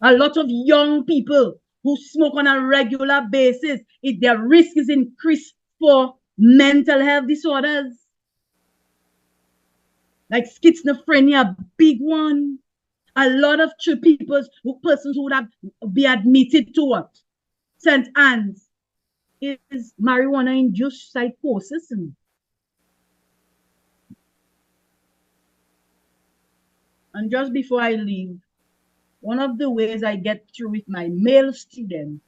A lot of young people who smoke on a regular basis, their risk is increased for mental health disorders. Like schizophrenia, big one. A lot of persons who would have be admitted to what? St. Anne's is marijuana-induced psychosis. And just before I leave, one of the ways I get through with my male students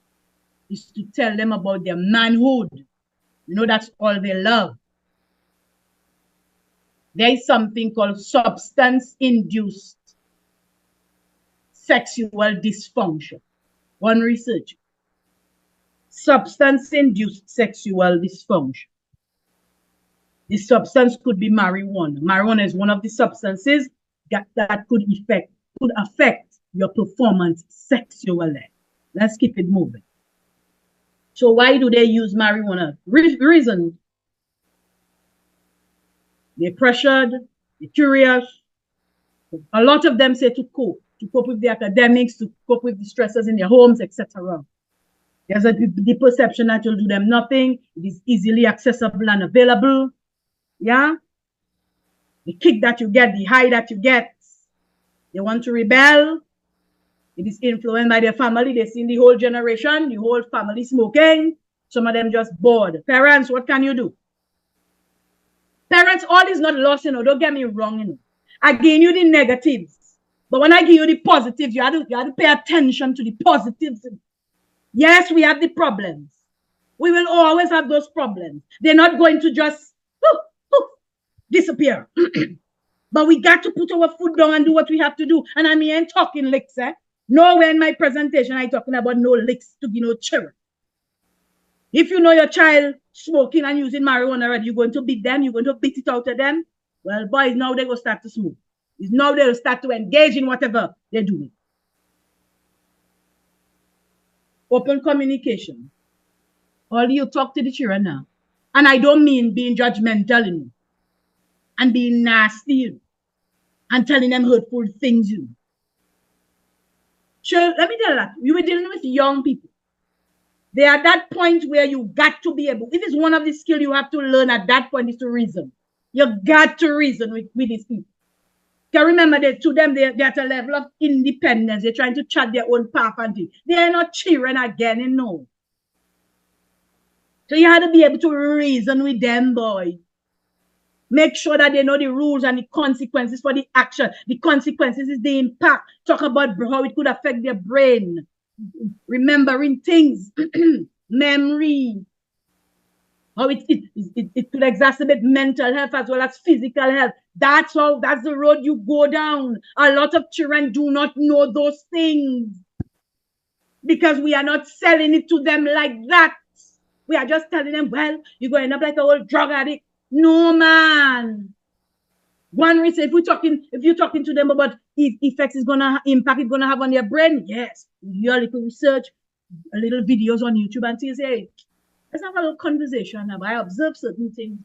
is to tell them about their manhood. That's all they love. There is something called substance-induced sexual dysfunction. One research. Substance-induced sexual dysfunction. The substance could be marijuana. Marijuana is one of the substances that could affect your performance sexually. Let's keep it moving. So why do they use marijuana? Reason. They're pressured, they're curious. A lot of them say to cope with the academics, to cope with the stresses in their homes, etc. There's the perception that you'll do them nothing. It is easily accessible and available. Yeah. The kick that you get, the high that you get. They want to rebel. It is influenced by their family. They've seen the whole generation, the whole family smoking. Some of them just bored. Parents, what can you do? Parents, all is not lost, don't get me wrong, I give you the negatives. But when I give you the positives, you have to pay attention to the positives. Yes, we have the problems. We will always have those problems. They're not going to just disappear. But we got to put our foot down and do what we have to do. And I ain't talking licks, Nowhere in my presentation I'm talking about no licks to give no children. If you know your child smoking and using marijuana already, you're going to beat them, you're going to beat it out of them. Well, boys, now they will start to smoke. It's now they will start to engage in whatever they're doing. Open communication. All you talk to the children now. And I don't mean being judgmental, and being nasty, and telling them hurtful things, Sure, let me tell you that. We were dealing with young people. They are at that point where you got to be able, if it's one of the skills you have to learn at that point is to reason. You got to reason with these people. Can remember that to them, they're at a level of independence. They're trying to chart their own path and things. They are not cheering again, So you have to be able to reason with them, boy. Make sure that they know the rules and the consequences for the action. The consequences is the impact. Talk about how it could affect their brain. Remembering things. Memory. How it could exacerbate mental health as well as physical health. That's the road you go down. A lot of children do not know those things because we are not selling it to them like that. We are just telling them, well, you're going to end up like a old drug addict. No, man. One reason, if you're talking to them about effects it's gonna impact it's gonna have on their brain, yes. You little research, a little videos on YouTube and say, hey, let's have a little conversation now. I observe certain things.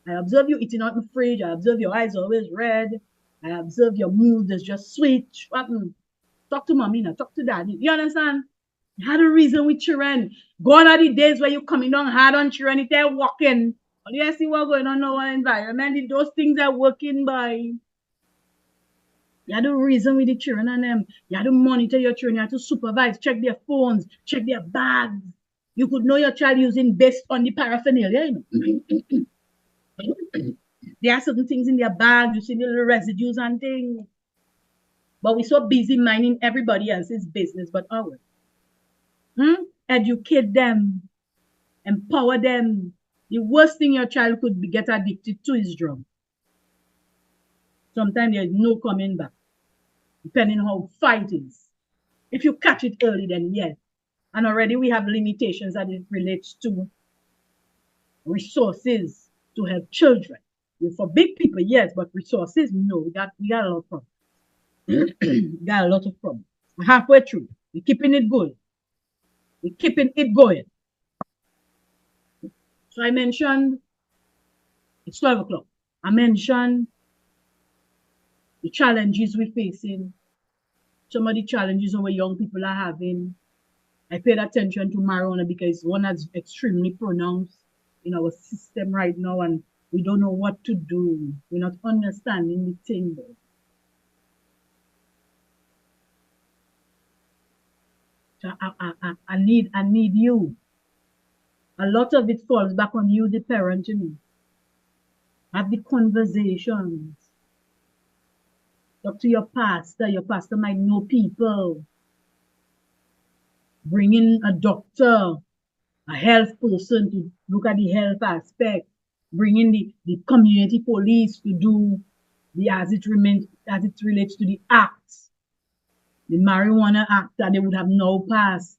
I observe you eating out in the fridge. I observe your eyes always red. I observe your mood is just switch. Talk to mommy now. Talk to daddy. You understand? You had a reason with children. Gone are the days where you coming down hard on children if they're walking. All you see what's going on in our environment. If those things are working by. You have to reason with the children and them. You have to monitor your children. You have to supervise, check their phones, check their bags. You could know your child using based on the paraphernalia. There are certain things in their bag. You see the little residues and things. But we're so busy minding everybody else's business but ours. Educate them. Empower them. The worst thing your child could get addicted to is drugs. Sometimes there's no coming back, depending on how fight is. If you catch it early, then yes. And already we have limitations that it relates to resources to help children. For big people, yes, but resources, no. We got a lot of problems. We got a lot of problems. We're halfway through. We're keeping it good. We're keeping it going. So I mentioned, it's 12 o'clock. I mentioned the challenges we're facing, some of the challenges our young people are having. I paid attention to marijuana because one that's extremely pronounced in our system right now, and we don't know what to do. We're not understanding the thing though. So I need you. A lot of it falls back on you, the parent, Have the conversations. Talk to your pastor. Your pastor might know people. Bring in a doctor, a health person to look at the health aspect. Bring in the community police to do as it relates to the act, the marijuana act that they would have now passed.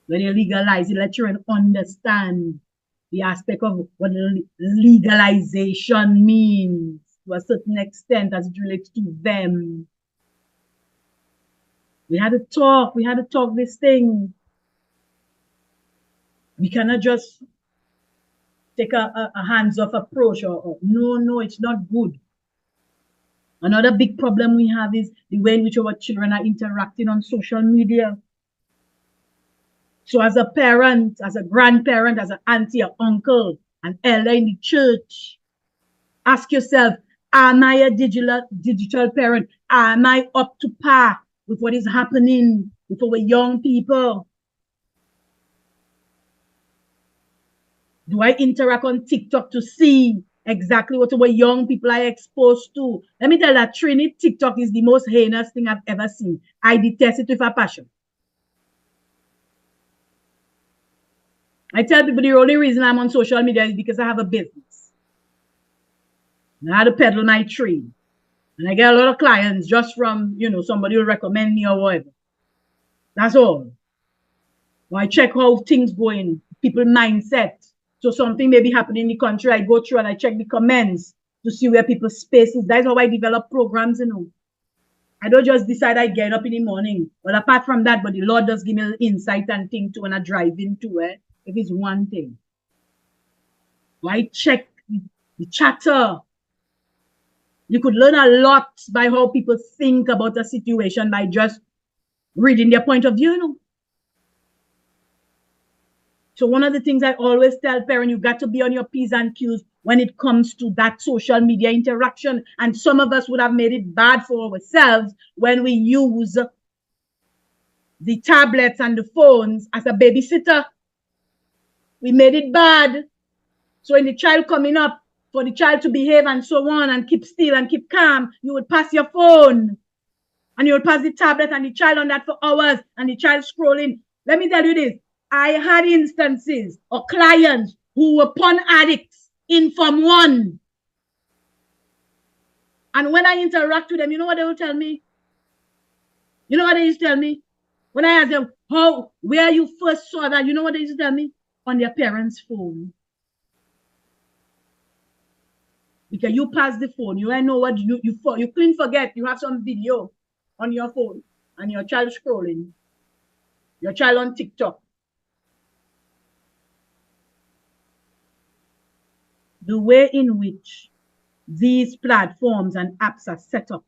When they legalize it, let children understand the aspect of what legalization means to a certain extent as it relates to them. We had to talk this thing. We cannot just take a hands-off approach or no, it's not good. Another big problem we have is the way in which our children are interacting on social media. So as a parent, as a grandparent, as an auntie, an uncle, an elder in the church, ask yourself, am I a digital parent? Am I up to par with what is happening with our young people? Do I interact on TikTok to see exactly what our young people are exposed to? Let me tell you that Trini, TikTok is the most heinous thing I've ever seen. I detest it with a passion. I tell people the only reason I'm on social media is because I have a business. And I had to peddle my trade. And I get a lot of clients just from, somebody will recommend me or whatever. That's all. Or I check how things going, people mindset. So something may be happening in the country, I go through and I check the comments to see where people's space is. That's how I develop programs, I don't just decide I get up in the morning. Well, apart from that, but the Lord does give me an insight and thing to when I drive into it. If it's one thing. I check the chatter. You could learn a lot by how people think about a situation by just reading their point of view, So one of the things I always tell parents, you got to be on your P's and Q's when it comes to that social media interaction. And some of us would have made it bad for ourselves when we use the tablets and the phones as a babysitter. We made it bad. So when the child coming up, for the child to behave and so on and keep still and keep calm, you would pass your phone and you would pass the tablet and the child on that for hours and the child scrolling. Let me tell you this. I had instances of clients who were porn addicts in Form 1. And when I interact with them, you know what they will tell me? You know what they used to tell me? When I ask them, where you first saw that, you know what they used to tell me? On their parents' phone. Because you pass the phone, you know what you couldn't forget. You have some video on your phone and your child scrolling. Your child on TikTok. The way in which these platforms and apps are set up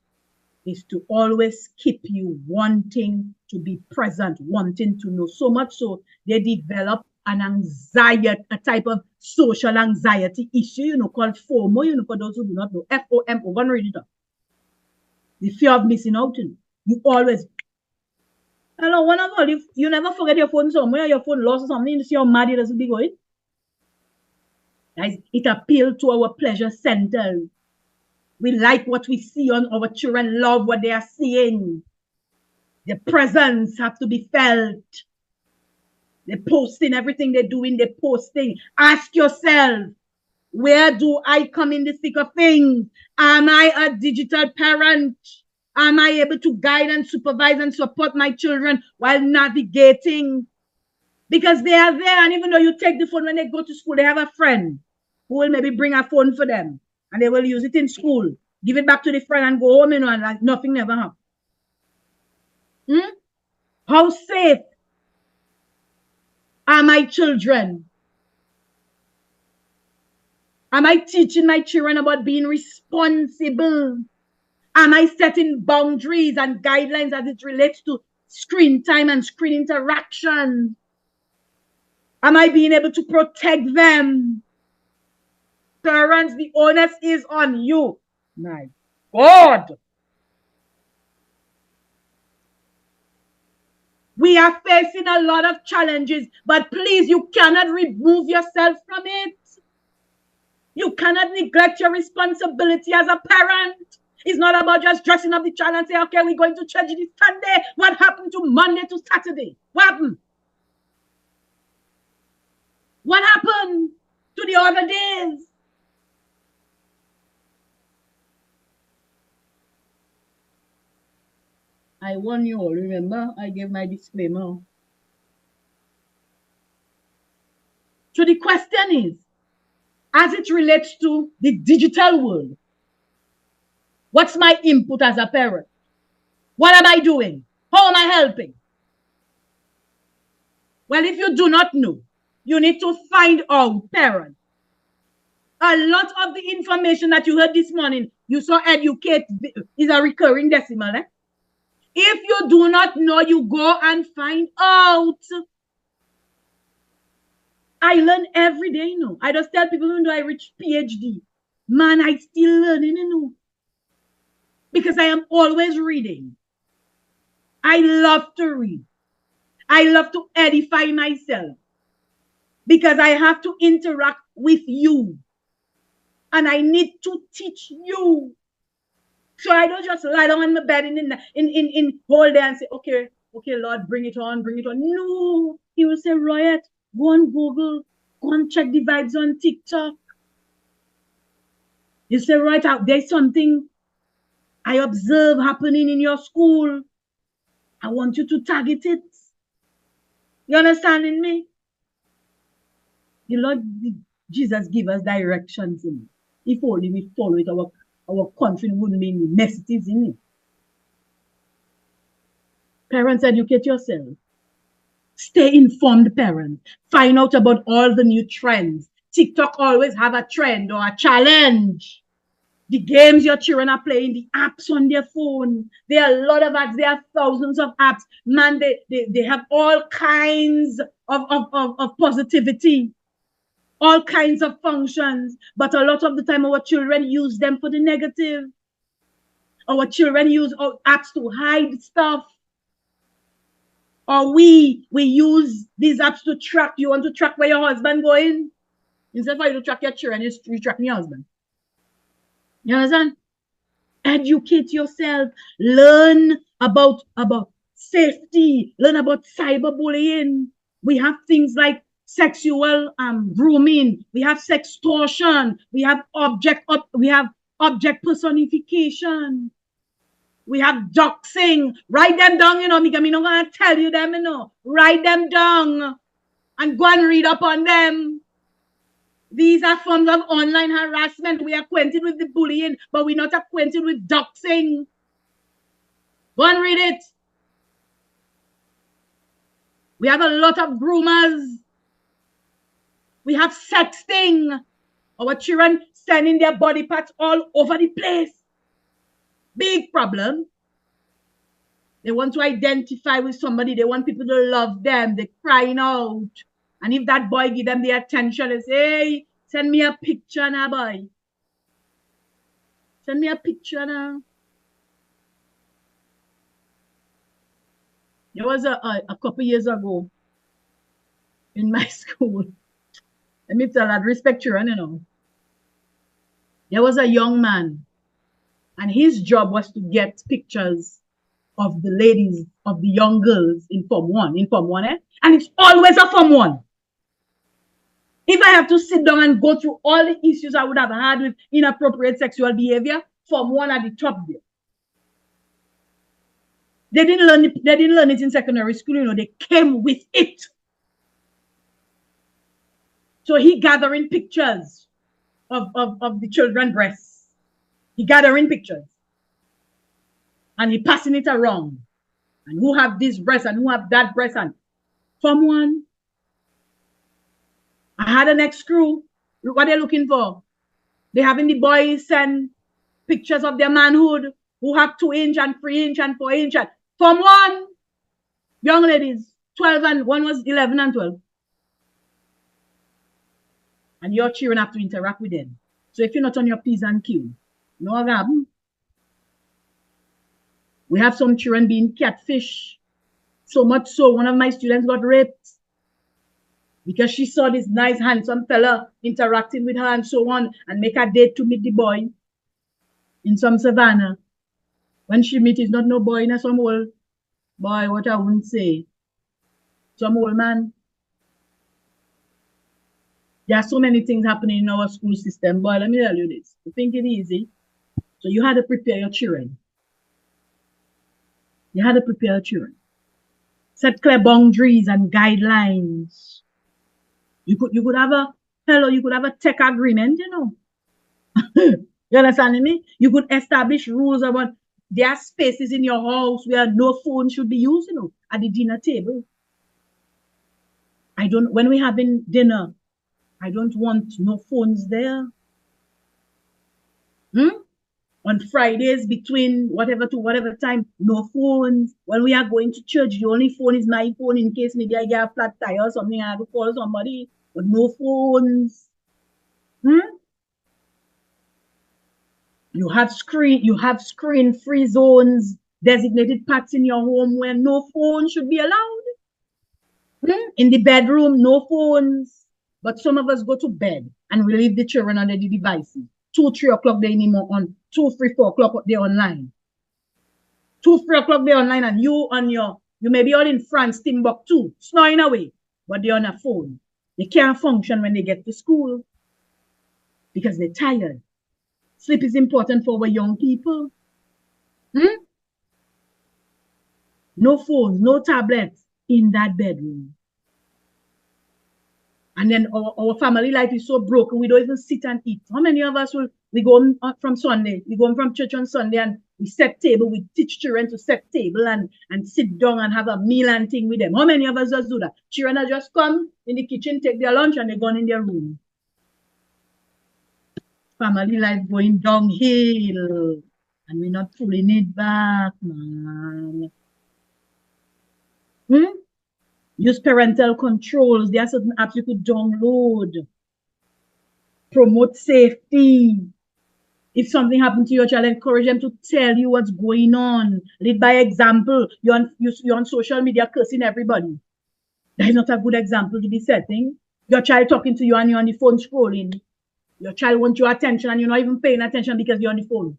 is to always keep you wanting to be present, wanting to know. So much so, they develop an anxiety, a type of social anxiety issue, called FOMO, for those who do not know. FOMO, go and read it up. The fear of missing out. You always, one of all, you never forget your phone somewhere, your phone lost or something, you see how mad it doesn't be going. Guys, it appeals to our pleasure center. We like what we see on our children, love what they are seeing. Their presence have to be felt. They're posting everything they're doing, they're posting. Ask yourself, where do I come in the thick of things? Am I a digital parent? Am I able to guide and supervise and support my children while navigating? Because they are there, and even though you take the phone when they go to school, they have a friend who will maybe bring a phone for them, and they will use it in school. Give it back to the friend and go home, and like nothing never happened. How safe are my children? Am I teaching my children about being responsible? Am I setting boundaries and guidelines as it relates to screen time and screen interaction? Am I being able to protect them? Parents, the onus is on you. My God. We are facing a lot of challenges, but please, you cannot remove yourself from it. You cannot neglect your responsibility as a parent. It's not about just dressing up the child and say, okay, we're going to church this Sunday. What happened to Monday to Saturday? What happened? What happened to the other days? I warn you all, remember, I gave my disclaimer. So the question is, as it relates to the digital world, what's my input as a parent? What am I doing? How am I helping? Well, if you do not know, You need to find out, parents. A lot of the information that you heard this morning, you saw educate is a recurring decimal. Eh? If you do not know, you go and find out. I learn every day, you know. I just tell people, even though I reach PhD, man, I still learning, you know. Because I am always reading. I love to read. I love to edify myself. Because I have to interact with you. And I need to teach you. So I don't just lie down in the bed in whole day and say, okay, Lord, bring it on. No, he will say, Royette, go on Google, go and check the vibes on TikTok. You say, right out there's something I observe happening in your school. I want you to target it. You understanding me? The Lord Jesus give us directions in it. If only we follow it, our country wouldn't be in the mess it is in it. Parents, educate yourself. Stay informed, parents. Find out about all the new trends. TikTok always have a trend or a challenge. The games your children are playing, the apps on their phone. There are a lot of apps. There are thousands of apps. Man, they have all kinds of positivity. All kinds of functions. But a lot of the time, our children use them for the negative. Our children use apps to hide stuff. Or we use these apps to track. You want to track where your husband going? Instead of you to track your children, you're tracking your husband. You understand? Educate yourself. Learn about safety. Learn about cyberbullying. We have things like sexual grooming. We have sextortion. We have object personification. We have doxing. Write them down, you know. I'm not going to tell you them, you know. Write them down and go and read up on them. These are forms of online harassment. We are acquainted with the bullying, but we're not acquainted with doxing. Go and read it. We have a lot of groomers. We have sexting. Our children sending their body parts all over the place. Big problem. They want to identify with somebody. They want people to love them. They're crying out. And if that boy give them the attention, they say, hey, send me a picture now, boy. Send me a picture now. There was a couple years ago in my school. Let me tell that respect children, you know. There was a young man, and his job was to get pictures of the ladies, of the young girls in Form 1. Eh? And it's always a Form 1. If I have to sit down and go through all the issues I would have had with inappropriate sexual behavior, Form 1 at the top there. They didn't learn it in secondary school, you know, they came with it. So he gathering pictures of the children's breasts. He gathering pictures. And he passing it around. And who have this breast and who have that breast. And Form 1. I had an ex-crew. Look what they're looking for. They're having the boys send pictures of their manhood who have 2-inch and 3-inch and 4-inch. Form 1. Young ladies. 12 and one was 11 and 12. And your children have to interact with them. So if you're not on your P's and Q's, you know what happens? We have some children being catfish. So much so, one of my students got raped because she saw this nice, handsome fella interacting with her and so on, and make a date to meet the boy in some savannah. When she meet, he's not no boy, in some old boy, what I wouldn't say. Some old man. There are so many things happening in our school system. Boy, let me tell you this. You think it easy. So you had to prepare your children. You had to prepare your children. Set clear boundaries and guidelines. You could have a tech agreement, you know. You understand me? You could establish rules about there are spaces in your house where no phone should be used, you know, at the dinner table. When we're having dinner, I don't want no phones there. On Fridays between whatever to whatever time, no phones. When we are going to church, the only phone is my phone in case maybe I get a flat tire or something, I have to call somebody, but no phones. You have screen-free zones, designated parts in your home where no phone should be allowed. In the bedroom, no phones. But some of us go to bed and we leave the children under the devices. 2, 3 o'clock they anymore on 2, 3, 4 o'clock they're online. 2, 3 o'clock they're online, and you may be all in France, Timbuktu, snoring away, but they're on a phone. They can't function when they get to school because they're tired. Sleep is important for our young people. No phones, no tablets in that bedroom. And then our family life is so broken, we don't even sit and eat. How many of us we go from Sunday, we go from church on Sunday and we set table, we teach children to set table and sit down and have a meal and thing with them. How many of us just do that? Children just come in the kitchen, take their lunch, and they go in their room. Family life going downhill, and we're not pulling it back, man. Use parental controls. There are certain apps you could download. Promote safety. If something happened to your child, encourage them to tell you what's going on. Lead by example. You're on social media cursing everybody. That is not a good example to be setting. Your child talking to you and you're on the phone scrolling. Your child wants your attention and you're not even paying attention because you're on the phone.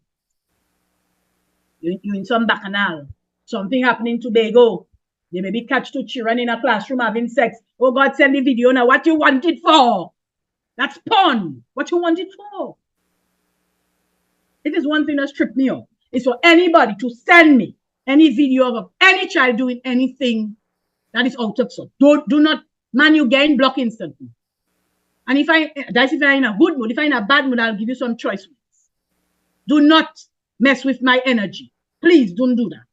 You're in some bacchanal. Something happening in Tobago. They maybe catch 2 children in a classroom having sex. Oh God, send the video now. What you want it for? That's porn. What you want it for? It is one thing that stripped me up. It's for anybody to send me any video of any child doing anything that is out of sort. Do not, man, you get blocked instantly. And if I'm in a good mood, if I'm in a bad mood, I'll give you some choice words. Do not mess with my energy. Please don't do that.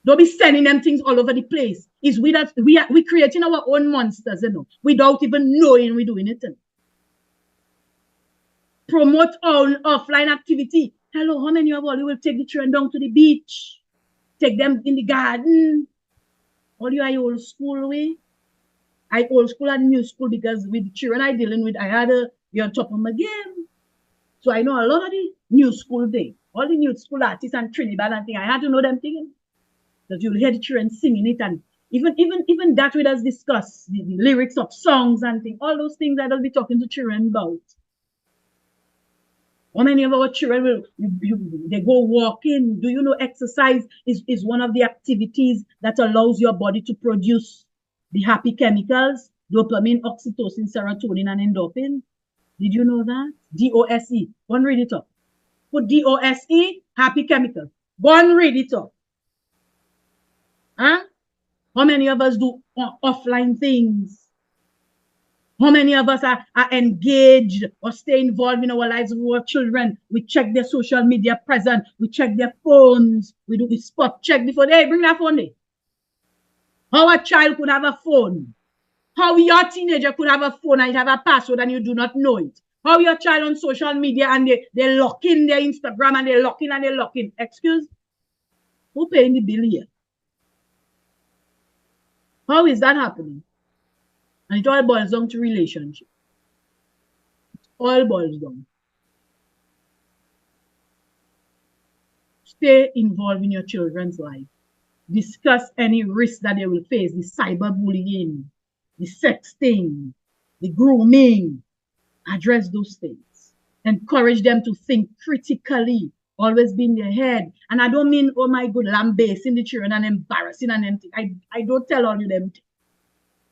Don't be sending them things all over the place. It's we that we creating our own monsters, without even knowing we're doing it. Promote all offline activity. Hello, how many of all you will take the children down to the beach? Take them in the garden? All you are old school way? I old school and new school because with the children I dealing with, I had to be on top of my game. So I know a lot of the new school thing. All the new school artists and Trinidad and thing, I had to know them things. That you'll hear the children singing it, and even that we just discuss the lyrics of songs and things, all those things that I'll be talking to children about. How many of our children they go walking? Do you know exercise is one of the activities that allows your body to produce the happy chemicals, dopamine, oxytocin, serotonin, and endorphin? Did you know that? DOSE. Go and read it up. Put DOSE, happy chemicals. Go and read it up. How many of us do offline things? How many of us are engaged or stay involved in our lives with our children? We check their social media presence. We check their phones. We do the spot check before they bring their phone. How a child could have a phone? How your teenager could have a phone and have a password and you do not know it? How your child on social media and they lock in their Instagram and they lock in and they lock in? Excuse? Who paying the bill here? How is that happening? And it all boils down to relationship. It all boils down. Stay involved in your children's life. Discuss any risks that they will face, the cyberbullying, the sexting, the grooming. Address those things. Encourage them to think critically. Always be in their head. And I don't mean, oh my God, lambasting the children and embarrassing and anything. I don't tell all of them.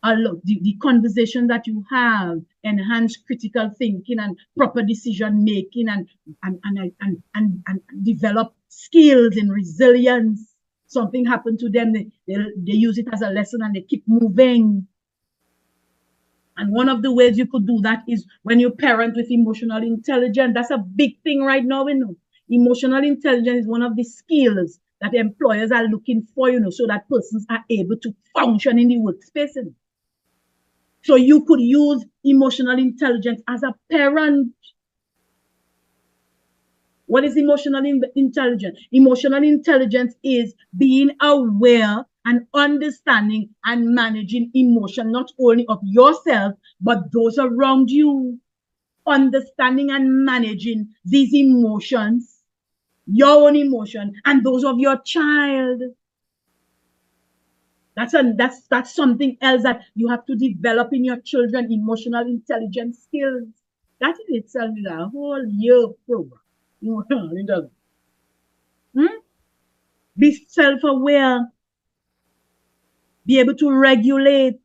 Look, the conversation that you have, enhance critical thinking and proper decision making and develop skills and resilience. Something happened to them, they use it as a lesson and they keep moving. And one of the ways you could do that is when you parent with emotional intelligence. That's a big thing right now, Emotional intelligence is one of the skills that employers are looking for, so that persons are able to function in the workspace. So you could use emotional intelligence as a parent. What is emotional intelligence? Emotional intelligence is being aware and understanding and managing emotion, not only of yourself, but those around you. Understanding and managing these emotions, your own emotion and those of your child. That's something else that you have to develop in your children, emotional intelligence skills. That in itself is a whole year program. Hmm? Be self-aware, be able to regulate,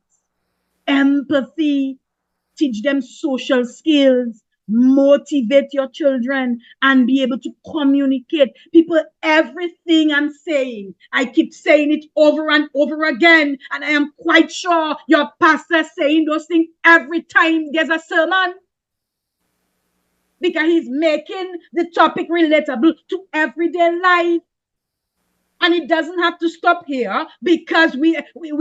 empathy, teach them social skills, motivate your children, and be able to communicate. People, everything I'm saying, I keep saying it over and over again, and I am quite sure your pastor saying those things every time there's a sermon, because he's making the topic relatable to everyday life. And it doesn't have to stop here because we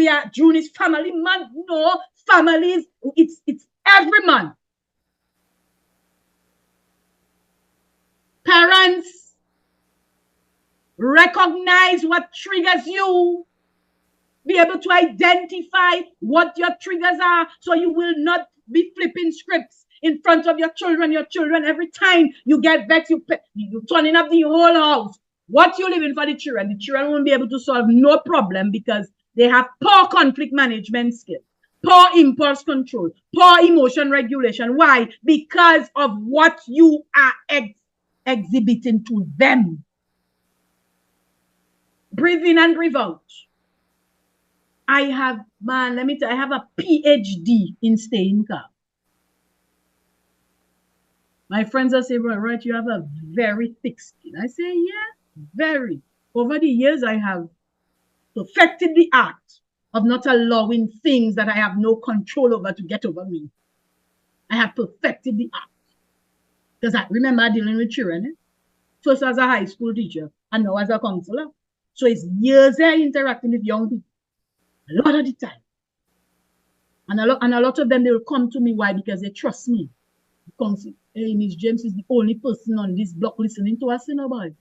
are June is family month. No, families, it's every month. Parents, recognize what triggers you. Be able to identify what your triggers are so you will not be flipping scripts in front of your children. Your children, every time you get vexed, you're turning up the whole house. What you living for the children won't be able to solve no problem because they have poor conflict management skills, poor impulse control, poor emotion regulation. Why? Because of what you are exhibiting to them. Breathe in and breathe out. I have, man, let me tell you, I have a PhD in staying calm. My friends are saying, right, you have a very thick skin. I say, yeah, very. Over the years, I have perfected the art of not allowing things that I have no control over to get over me. I have perfected the art. Because I remember dealing with children, first as a high school teacher and now as a counselor. So it's years there interacting with young people. A lot of the time. And a lot of them, they will come to me. Why? Because they trust me. Because, hey, Miss James is the only person on this block listening to us, you know, boy.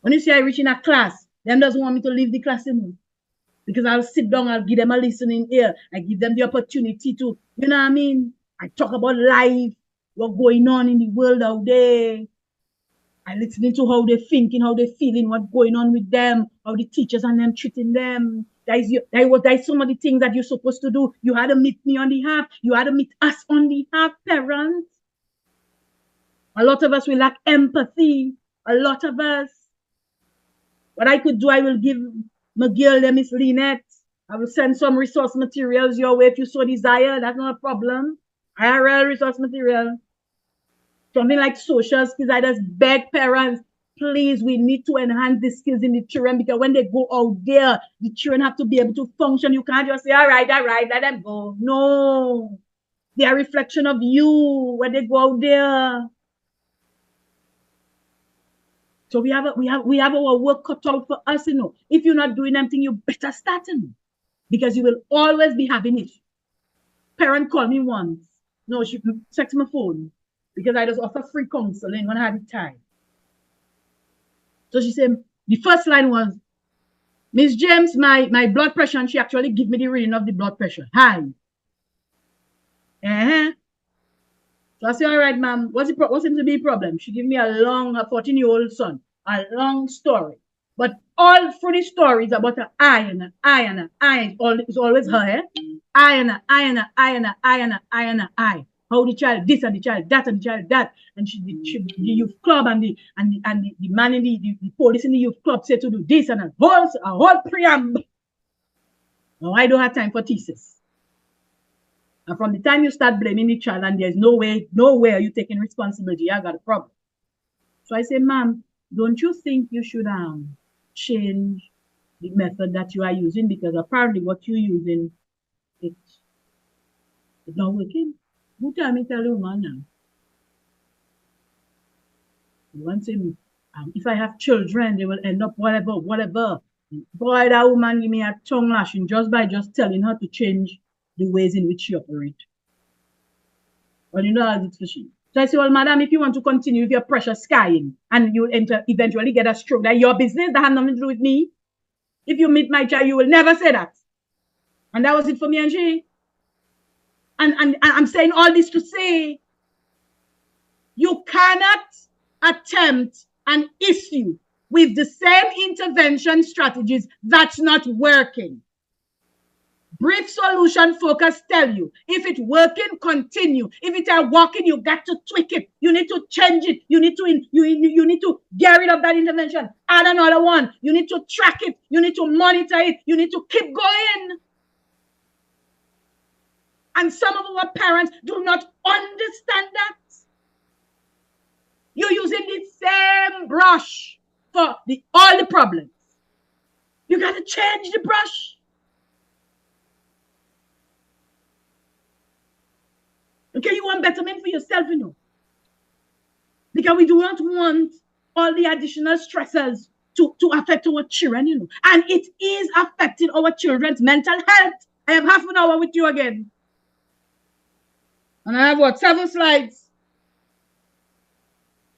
When you see I reach in a class, them doesn't want me to leave the class anymore. Because I'll sit down, I'll give them a listening ear. I give them the opportunity to, you know what I mean? I talk about life, what's going on in the world out there. I listen to how they're thinking, how they're feeling, what's going on with them, how the teachers and them treating them. That's some of the things that you're supposed to do. You had to meet me on the half. You had to meet us on the half, parents. A lot of us will lack empathy. A lot of us. What I could do, I will give my girl, Miss Lynette. I will send some resource materials your way if you so desire. That's not a problem. IRL resource material. Something like social skills. I just beg parents, please, we need to enhance the skills in the children because when they go out there, the children have to be able to function. You can't just say, all right, let them go. No. They are a reflection of you when they go out there. So we have our work cut out for us, you know. If you're not doing anything, you better start in because you will always be having it. Parent called me once. No, she checked my phone because I just offer free counseling when I had the time. So she said, the first line was, Miss James, my blood pressure, and she actually gave me the reading of the blood pressure. High. So I said, all right, ma'am, what seems to be a problem? She gave me a 14-year-old son, a long story. But all through the story is about an I and an I and an I. It's always her, eh? I and an I and an I and an I and an I and an I. How the child this and the child that and the child that. And the youth club and the man in the police in the youth club said to do this and a whole preamble. Now I don't have time for thesis. And from the time you start blaming the child and there's no way you're taking responsibility, I got a problem. So I say, ma'am, don't you think you should change the method that you are using? Because apparently what you're using, it's not working. Who tell you, man, now? You want to say, if I have children, they will end up whatever. Boy, that woman give me a tongue lashing just by telling her to change the ways in which she operates. Well, you know how it's fishy. So I say, well, madam, if you want to continue with your pressure skying and you eventually get a stroke, that's your business. That has nothing to do with me. If you meet my child, you will never say that. And that was it for me and she. And I'm saying all this to say, you cannot attempt an issue with the same intervention strategies that's not working. Brief solution focus tell you, if it's working, continue. If it's working, you got to tweak it. You need to change it. You need to get rid of that intervention. Add another one. You need to track it. You need to monitor it. You need to keep going. And some of our parents do not understand that. You're using the same brush for all the problems. You got to change the brush. Okay, you want betterment for yourself, you know. Because we do not want all the additional stressors to affect our children, you know. And it is affecting our children's mental health. I have half an hour with you again. And I have 7 slides.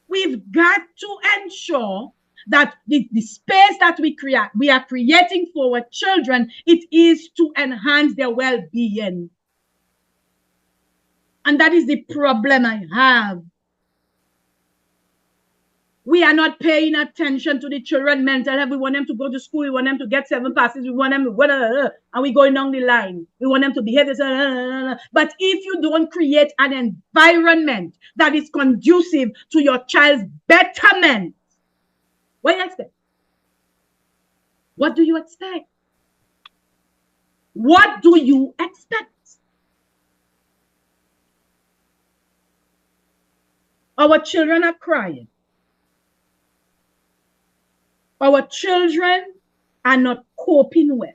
We've got to ensure that the space that we are creating for our children, it is to enhance their well-being. And that is the problem I have. We are not paying attention to the children's mental health. We want them to go to school. We want them to get 7 passes. We want them to, and we going down the line. We want them to behave this. But if you don't create an environment that is conducive to your child's betterment, what do you expect? What do you expect? What do you expect? Our children are crying. Our children are not coping well.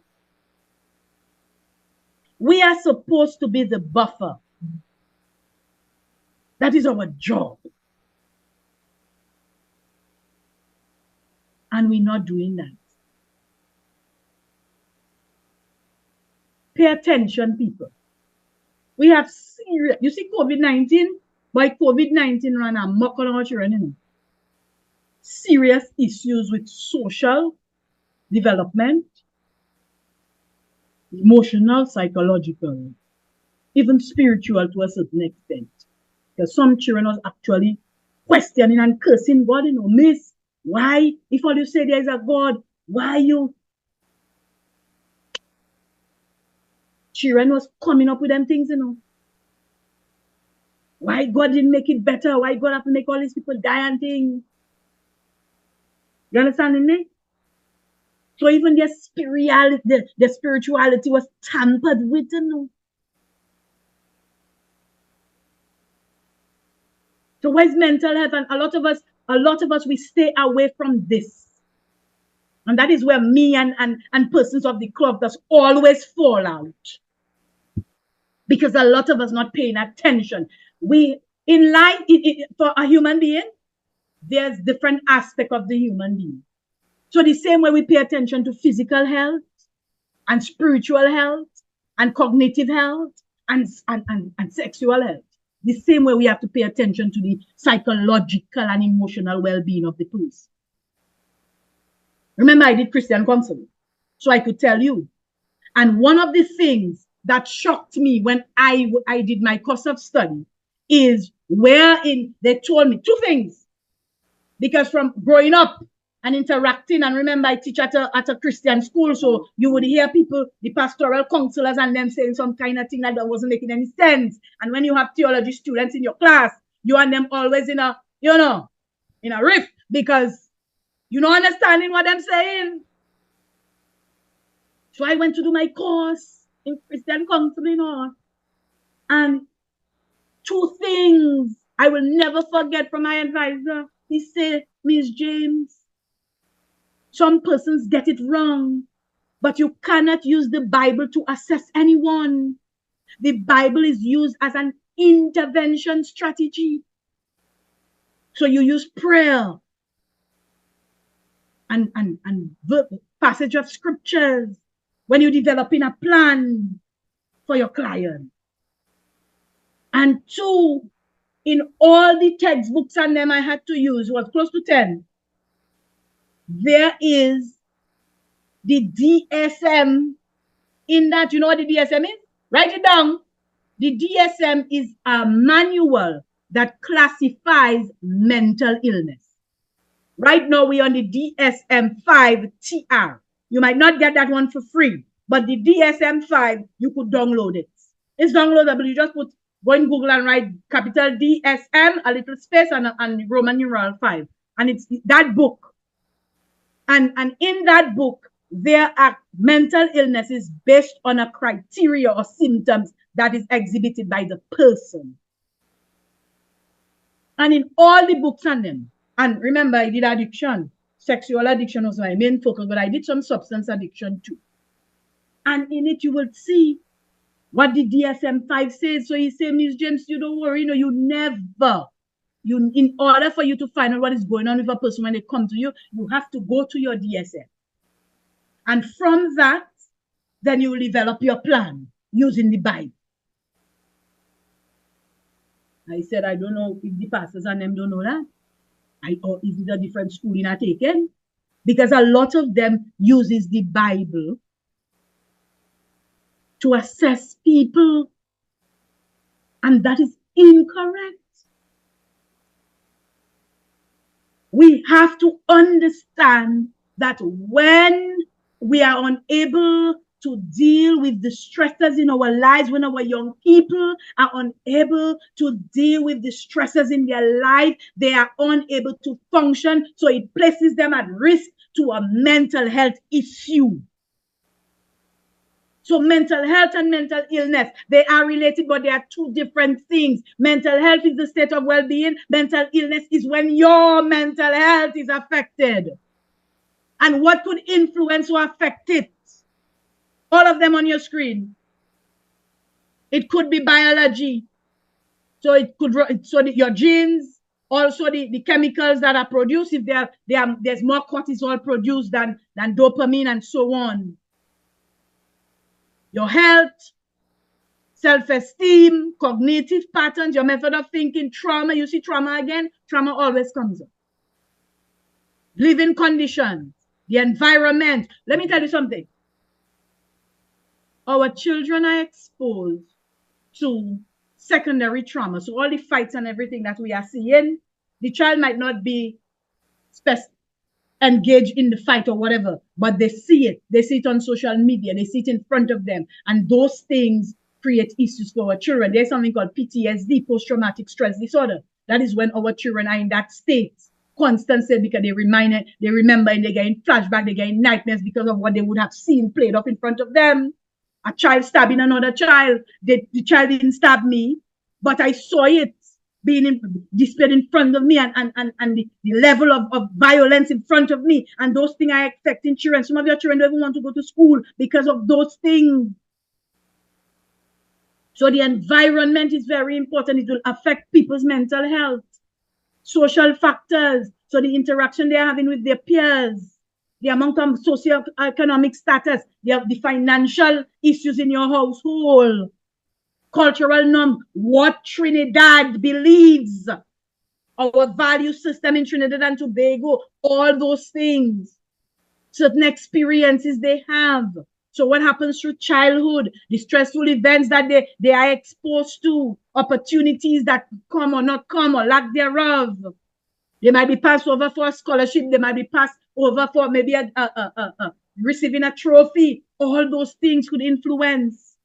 We are supposed to be the buffer. That is our job. And we're not doing that. Pay attention, people. We have serious, you see COVID-19? By COVID-19 ran amok on our children, you know. Serious issues with social development, emotional, psychological, even spiritual to a certain extent. Because some children are actually questioning and cursing God, you know, miss, why? If all you say there is a God, why you? Children was coming up with them things, you know. Why God didn't make it better? Why God have to make all these people die and things? You understand me? So even their spirituality was tampered with, you know. So where's mental health? And a lot of us, we stay away from this. And that is where me and persons of the club does always fall out. Because a lot of us not paying attention. We, in life, for a human being, there's different aspects of the human being. So the same way we pay attention to physical health and spiritual health and cognitive health and sexual health, the same way we have to pay attention to the psychological and emotional well-being of the person. Remember, I did Christian counseling, so I could tell you. And one of the things that shocked me when I did my course of study is wherein they told me 2 things. Because from growing up and interacting, and remember, I teach at a Christian school, so you would hear people, the pastoral counselors, and them saying some kind of thing that wasn't making any sense. And when you have theology students in your class, you and them always in a, in a rift because you're not understanding what I'm saying. So I went to do my course in Christian counseling, and 2 things I will never forget from my advisor. He said, Miss James, some persons get it wrong, but you cannot use the Bible to assess anyone. The Bible is used as an intervention strategy. So you use prayer and passage of scriptures when you're developing a plan. for your client. And 2, in all the textbooks and them I had to use, was close to 10, there is the DSM. In that, you know what the DSM is? Write it down. The DSM is a manual that classifies mental illness. Right now, we're on the DSM-5 TR. You might not get that one for free, but the DSM-5, you could download it. It's downloadable. You just go in Google and write capital DSM, a little space, and Roman numeral 5. And it's that book. And in that book, there are mental illnesses based on a criteria or symptoms that is exhibited by the person. And in all the books on them, and remember, I did addiction. Sexual addiction was my main focus, but I did some substance addiction too. And in it, you will see what the DSM-5 says. So he said, Ms. James, you don't worry, you never, in order for you to find out what is going on with a person when they come to you, you have to go to your DSM. And from that, then you will develop your plan using the Bible. I said, I don't know if the pastors and them don't know that. Or is it a different schooling I taken? Because a lot of them uses the Bible to assess people. And that is incorrect. We have to understand that when we are unable to deal with the stresses in our lives, when our young people are unable to deal with the stresses in their life, they are unable to function. So it places them at risk to a mental health issue. So mental health and mental illness, they are related, but they are two different things. Mental health is the state of well-being. Mental illness is when your mental health is affected. And what could influence or affect it? All of them on your screen. It could be biology. So it could, your genes, also the chemicals that are produced, if there's more cortisol produced than dopamine and so on. Your health, self-esteem, cognitive patterns, your method of thinking, trauma. You see trauma again? Trauma always comes up. Living conditions, the environment. Let me tell you something. Our children are exposed to secondary trauma. So all the fights and everything that we are seeing, the child might not be engaged in the fight or whatever, but they see it. They see it on social media. They see it in front of them. And those things create issues for our children. There's something called PTSD, post-traumatic stress disorder. That is when our children are in that state constantly because they remember and they get in flashback, they get in nightmares because of what they would have seen played up in front of them. A child stabbing another child. The child didn't stab me, but I saw it being displayed in front of me and the level of violence in front of me. And those things are affecting children. Some of your children don't even want to go to school because of those things. So the environment is very important. It will affect people's mental health. Social factors. So the interaction they're having with their peers. The amount of socioeconomic status, the financial issues in your household, cultural norm, what Trinidad believes, our value system in Trinidad and Tobago, all those things, certain experiences they have. So what happens through childhood, the stressful events that they are exposed to, opportunities that come or not come or lack thereof. They might be passed over for a scholarship. They might be passed over for maybe receiving a trophy. All those things could influence.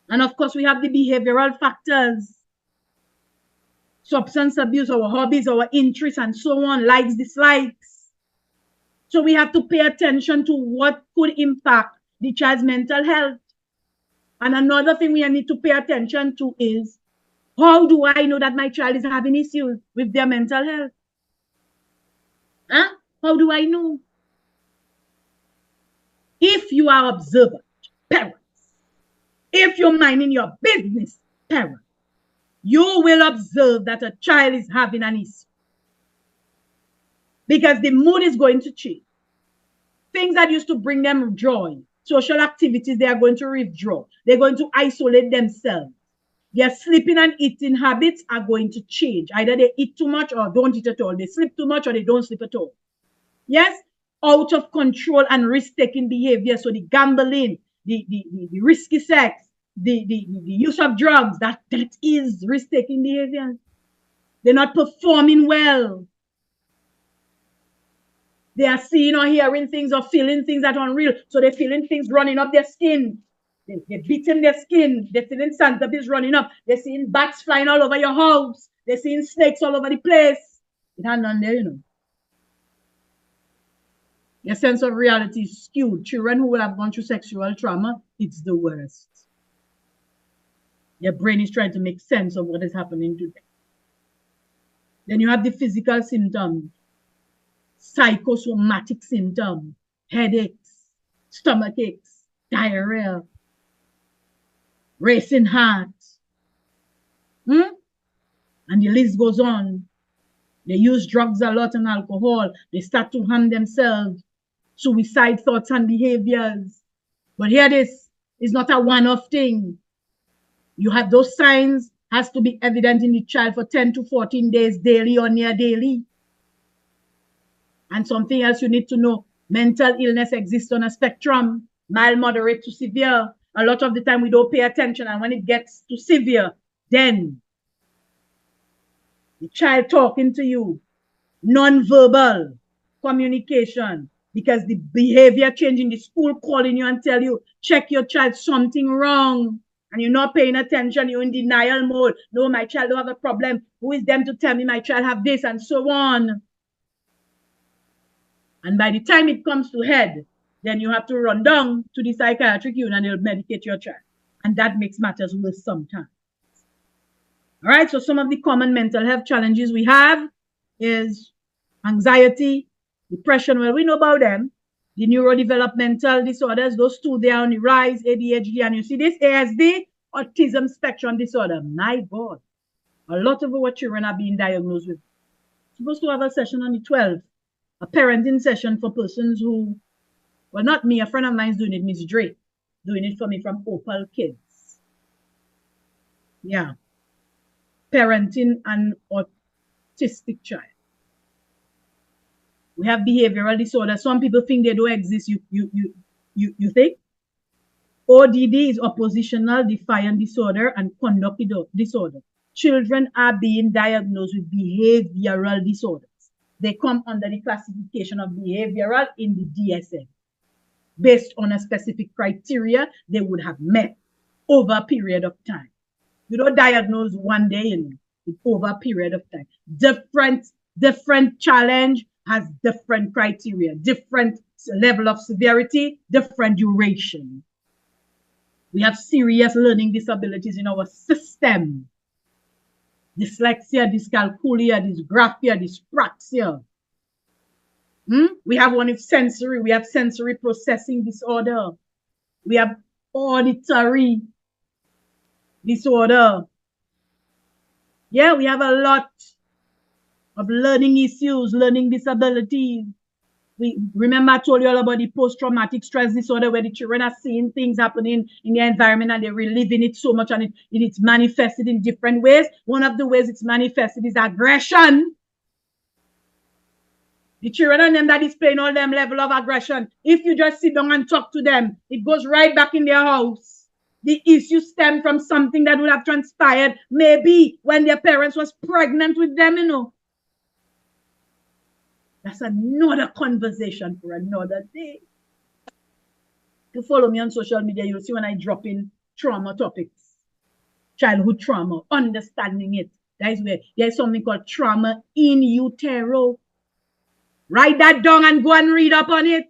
And of course, we have the behavioral factors. Substance abuse, our hobbies, our interests, and so on, likes, dislikes. So we have to pay attention to what could impact the child's mental health. And another thing we need to pay attention to is, how do I know that my child is having issues with their mental health? Huh? How do I know? If you are observant, parents, if you're minding your business, parents, you will observe that a child is having an issue. Because the mood is going to change. Things that used to bring them joy, social activities, they are going to withdraw. They're going to isolate themselves. Their sleeping and eating habits are going to change. Either they eat too much or don't eat at all. They sleep too much or they don't sleep at all. Yes, out of control and risk-taking behavior. So the gambling, the risky sex, the use of drugs, that is risk-taking behavior. They're not performing well. They are seeing or hearing things or feeling things that are unreal. So they're feeling things running up their skin. They're beating their skin. They're feeling centipedes running up. They're seeing bats flying all over your house. They're seeing snakes all over the place. It had none there, you know. Your sense of reality is skewed. Children who will have gone through sexual trauma, it's the worst. Your brain is trying to make sense of what is happening to them. Then you have the physical symptoms, psychosomatic symptoms, headaches, stomach aches, diarrhea, racing heart. And the list goes on. They use drugs a lot and alcohol. They start to harm themselves. Suicide thoughts and behaviors. But here this is not a one-off thing. You have those signs, has to be evident in the child for 10 to 14 days daily or near daily. And something else you need to know, mental illness exists on a spectrum, mild, moderate to severe. A lot of the time we don't pay attention, and when it gets to severe, then the child talking to you, non-verbal communication, because the behavior change in the school calling you and tell you, check your child, something wrong, and you're not paying attention, you're in denial mode. No, my child don't have a problem. Who is them to tell me my child have this, and so on. And by the time it comes to head, then you have to run down to the psychiatric unit and they'll medicate your child. And that makes matters worse sometimes. All right, so some of the common mental health challenges we have is anxiety, depression. Well, we know about them. The neurodevelopmental disorders, those two, they are on the rise, ADHD, and you see this ASD, autism spectrum disorder. My God, a lot of our children are being diagnosed with. Supposed to have a session on the 12th, a parenting session for persons who, well, not me, a friend of mine is doing it, Miss Drake, doing it for me from Opal Kids. Yeah. Parenting an autistic child. We have behavioral disorder. Some people think they don't exist. You think? ODD is oppositional defiant disorder and conduct disorder. Children are being diagnosed with behavioral disorders. They come under the classification of behavioral in the DSM. Based on a specific criteria they would have met over a period of time. You don't diagnose one day, you know, it's over a period of time. Different challenge has different criteria, different level of severity, different duration. We have serious learning disabilities in our system. Dyslexia, dyscalculia, dysgraphia, dyspraxia. We have one with sensory. We have sensory processing disorder. We have auditory disorder. Yeah, we have a lot of learning issues, learning disabilities. We remember I told you all about the post-traumatic stress disorder where the children are seeing things happening in their environment and they're reliving it so much and it's manifested in different ways. One of the ways it's manifested is aggression. The children and them that displaying all them level of aggression, if you just sit down and talk to them, it goes right back in their house. The issue stem from something that would have transpired maybe when their parents was pregnant with them, you know. That's another conversation for another day. To follow me on social media, you'll see when I drop in trauma topics, childhood trauma, understanding it. That is where there's something called trauma in utero. Write that down and go and read up on it.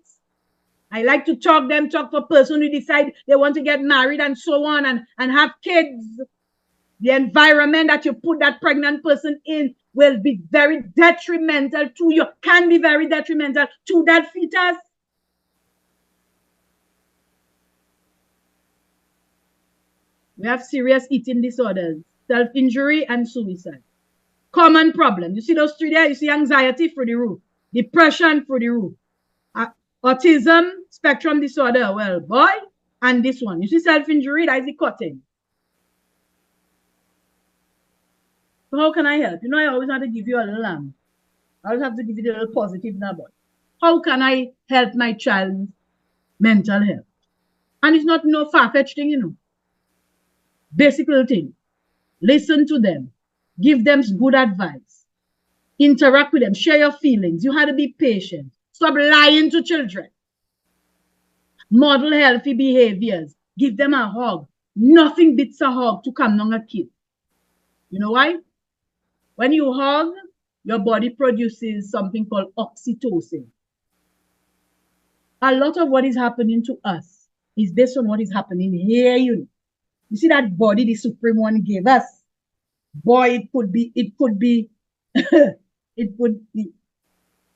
I like to talk for person who decide they want to get married and so on and have kids. The environment that you put that pregnant person in will be very detrimental to you, can be very detrimental to that fetus. We have serious eating disorders, self-injury and suicide. Common problem. You see those three there? You see anxiety through the roof, depression through the roof, autism spectrum disorder. Well, boy, and this one. You see self-injury, that is the cutting. So how can I help? You know, I always have to give you a little I always have to give you a little positive number. How can I help my child's mental health? And it's not no far-fetched thing, you know. Basic little thing. Listen to them. Give them good advice. Interact with them. Share your feelings. You have to be patient. Stop lying to children. Model healthy behaviors. Give them a hug. Nothing beats a hug to calm down a kid. You know why? When you hug, your body produces something called oxytocin. A lot of what is happening to us is based on what is happening here. You see that body the Supreme One gave us? Boy, it could be, it could be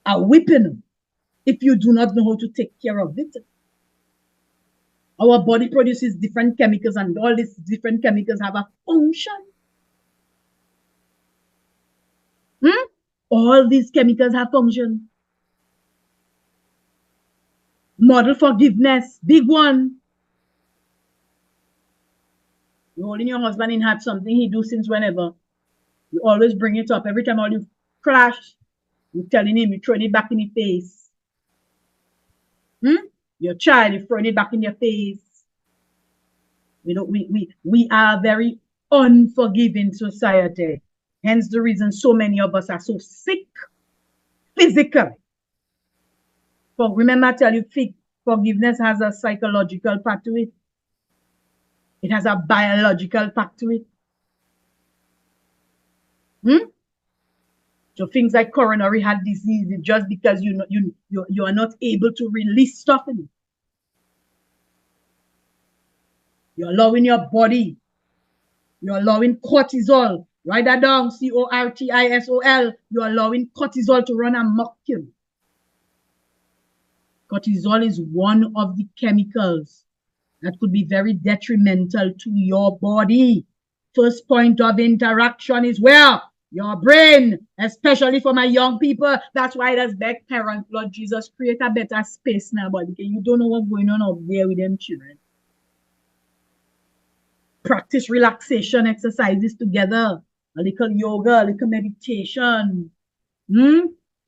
a weapon if you do not know how to take care of it. Our body produces different chemicals, and all these different chemicals have a function. All these chemicals have function. Model forgiveness, big one. You're holding your husband in hand, something he do since whenever. You always bring it up. Every time all you clash, you're telling him, you're throwing it back in his face. Your child, you're throwing it back in your face. We are a very unforgiving society. Hence the reason so many of us are so sick physically. But remember, I tell you, forgiveness has a psychological part to it. It has a biological part to it. So things like coronary heart disease is just because you are not able to release stuff in it. You're allowing your body. You're allowing cortisol. Write that down. cortisol. You're allowing cortisol to run amok you. Cortisol is one of the chemicals that could be very detrimental to your body. First point of interaction is where? Your brain, especially for my young people. That's why that's beg parents, Lord Jesus, create a better space now, but because you don't know what's going on up there with them children. Practice relaxation exercises together. A little yoga, a little meditation.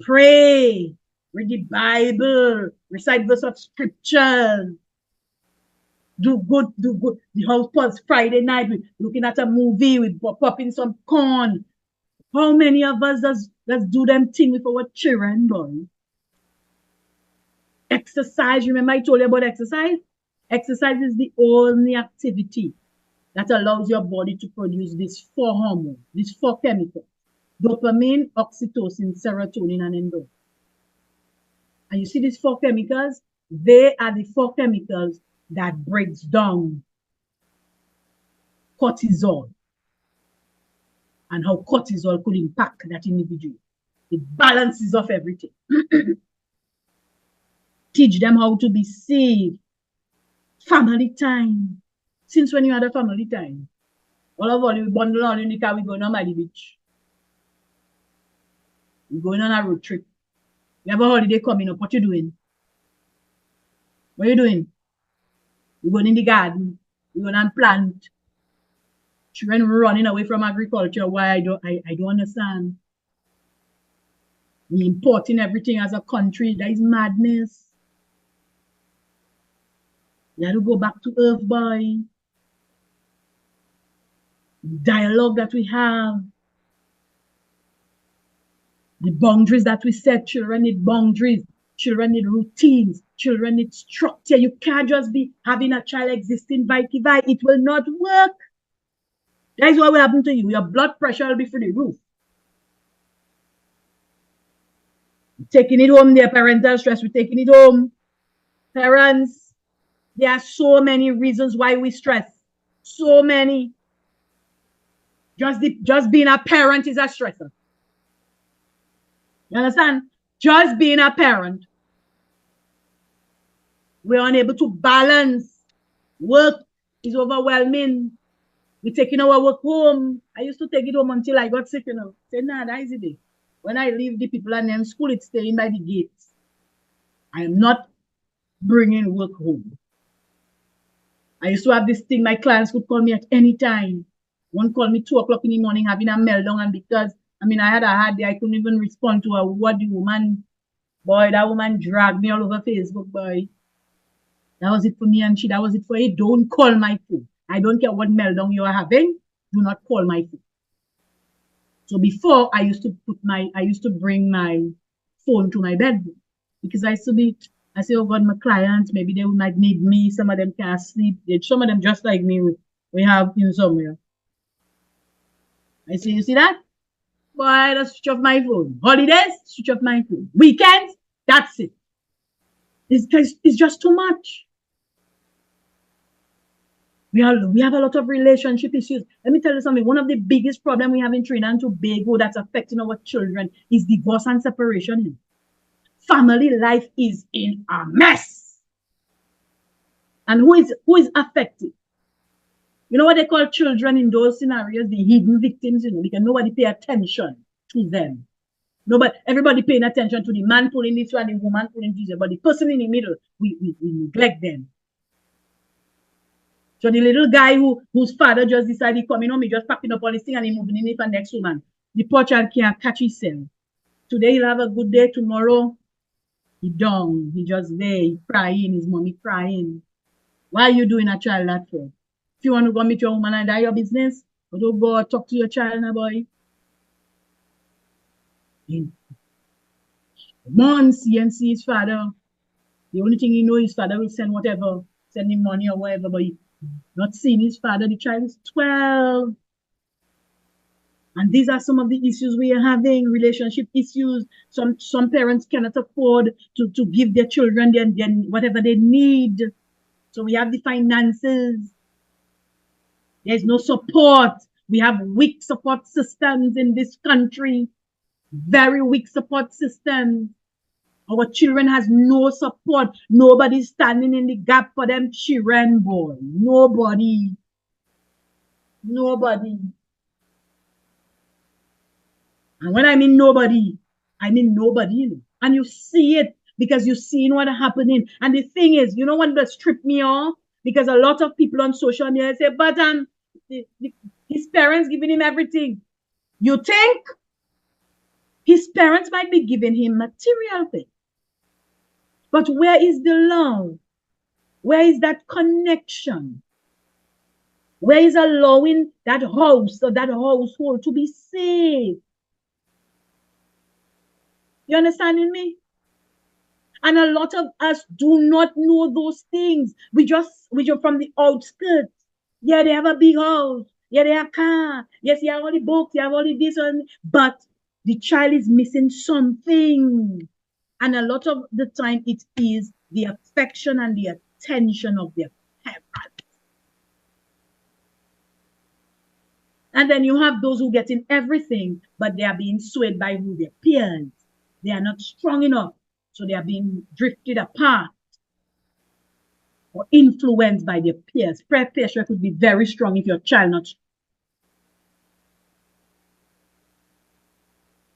Pray. Read the Bible. Recite verse of scripture. Do good. The house was Friday night. We're looking at a movie. We're popping some corn. How many of us let's do them thing with our children, boy? Exercise. Remember I told you about exercise? Exercise is the only activity that allows your body to produce these 4 hormones, these 4 chemicals: dopamine, oxytocin, serotonin, and endorphin. And you see these 4 chemicals? They are the 4 chemicals that breaks down cortisol and how cortisol could impact that individual. It balances off everything. Teach them how to be safe. Family time. Since when you had a family time? All of all, you bundle all in the car, we're going on by the beach. We're going on a road trip. You have a holiday coming up. What you doing? What are you doing? You're going in the garden. You're going to plant. Children running away from agriculture. Why? I don't understand. We importing everything as a country. That is madness. You have to go back to earth, boy. Dialogue that we have. The boundaries that we set. Children need boundaries. Children need routines. Children need structure. You can't just be having a child existing by. It will not work. That is what will happen to you. Your blood pressure will be through the roof. Taking it home, their parental stress, we're taking it home. Parents, there are so many reasons why we stress. So many. Just being a parent is a stressor. You understand? Just being a parent. We're unable to balance. Work is overwhelming. We're taking our work home. I used to take it home until I got sick, you know. Say, nah, that is it. When I leave the people and then school, it's staying by the gates. I am not bringing work home. I used to have this thing, my clients could call me at any time. One called me 2 o'clock in the morning having a meltdown, and because I had a hard day, I couldn't even respond to her. What the woman, boy, that woman dragged me all over Facebook, boy. That was it for me and she. That was it for you. Don't call my phone. I don't care what meltdown you are having. Do not call my phone. So before I used to bring my phone to my bedroom because I say, oh God, my clients, maybe they might need me. Some of them can't sleep. Some of them just like me, we have insomnia. I say, you see that? Boy, I just switch off my phone. Holidays, switch off my phone. Weekends, that's it. It's just too much. We have a lot of relationship issues. Let me tell you something. One of the biggest problems we have in Trinidad and Tobago that's affecting our children is divorce and separation. Family life is in a mess. And who is affected? You know what they call children in those scenarios? The hidden victims, because nobody pay attention to them. Everybody paying attention to the man pulling this one, the woman pulling this one, but the person in the middle, we neglect them. So the little guy whose father just decided coming home, he just packing up all his thing and he moving in for next woman. The poor child can't catch himself. Today he'll have a good day, tomorrow he down. He just there, he crying, his mommy crying. Why are you doing a child that for? If you want to go meet your woman and die your business, but don't go talk to your child now, boy. Months he and see his father. The only thing he knows, his father will send him money or whatever, but he not seeing his father. The child is 12. And these are some of the issues we are having, relationship issues. Some parents cannot afford to give their children their whatever they need. So we have the finances. There's no support. We have weak support systems in this country. Very weak support systems. Our children has no support. Nobody's standing in the gap for them children, boy. Nobody. And when I mean nobody, I mean nobody. And you see it because you've seen what happening. And the thing is, you know what that stripped me off? Because a lot of people on social media say, but his parents giving him everything. You think? His parents might be giving him material things. But where is the love? Where is that connection? Where is allowing that house or that household to be safe? You understanding me? And a lot of us do not know those things. We just from the outskirts. Yeah, they have a big house. Yeah, they have a car. Yes, you have all the books, you have all the this and but the child is missing something. And a lot of the time it is the affection and the attention of their parents. And then you have those who get in everything, but they are being swayed by who their peers. They are not strong enough, so they are being drifted apart or influenced by their peers. Peer pressure could be very strong if your child not strong.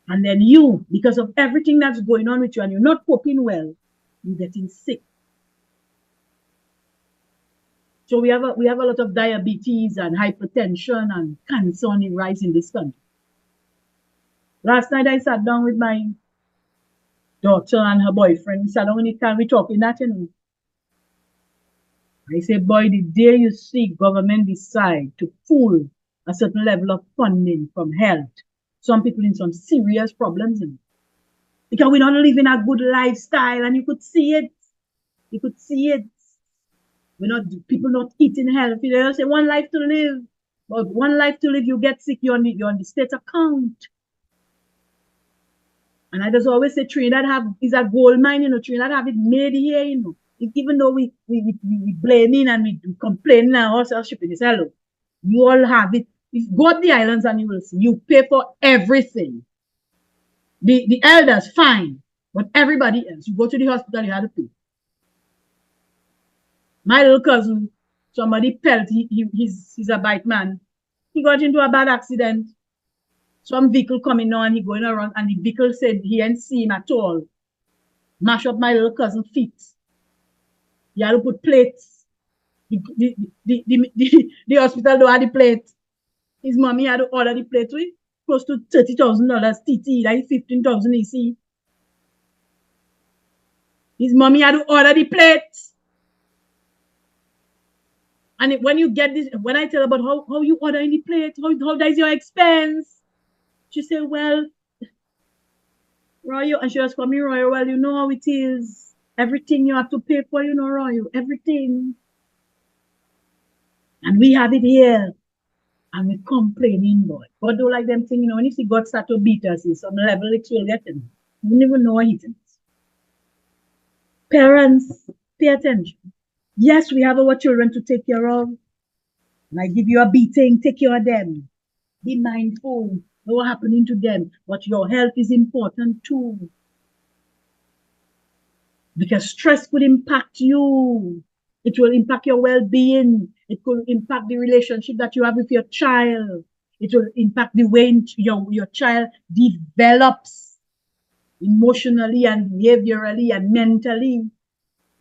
And then you, because of everything that's going on with you and you're not coping well, you're getting sick. So we have a lot of diabetes and hypertension and cancer on the rise in this country. Last night I sat down with my daughter and her boyfriend. We sat down in the car, we talking that, I say, boy, the day you see government decide to pull a certain level of funding from health, some people in some serious problems, because we're not living a good lifestyle, and you could see it. People not eating healthy. They say one life to live, but one life to live, you get sick, you're on the state account. And I just always say Trinidad is a gold mine, Trinidad have it made here, Even though we blaming and we complaining and also shipping this, hello, you all have it. If you go to the islands and you will see, you pay for everything. The elders, fine, but everybody else, you go to the hospital, you have to pay. My little cousin, somebody pelt, he's a bike man. He got into a bad accident. Some vehicle coming on, he going around, and the vehicle said he ain't see him at all. Mash up my little cousin's feet. You have to put plates. The hospital don't have the plate. His mommy had to order the plate with close to $30,000 TT, like 15,000 EC. His mommy had to order the plate. And when you get this, when I tell her about how you order any plate, how that is your expense, she said, well, Royal, and she was coming, Royal, well, you know how it is. Everything you have to pay for, you know, Royal, everything. And we have it here. And we're complaining, boy. God don't like them thing, you know, when you see God start to beat us, in some level it will get in. You don't even know what it is. Parents, pay attention. Yes, we have our children to take care of. And I give you a beating, take care of them. Be mindful, know what's happening to them. But your health is important too. Because stress could impact you. It will impact your well-being. It could impact the relationship that you have with your child. It will impact the way your child develops emotionally and behaviorally and mentally.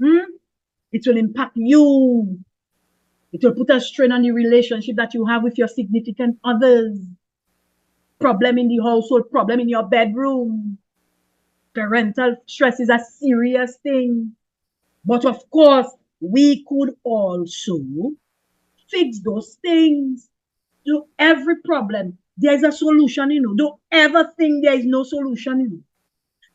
It will impact you. It will put a strain on the relationship that you have with your significant others. Problem in the household, problem in your bedroom. Parental stress is a serious thing. But of course, we could also fix those things. To every problem, there's a solution, you know. Don't ever think there is no solution, you know.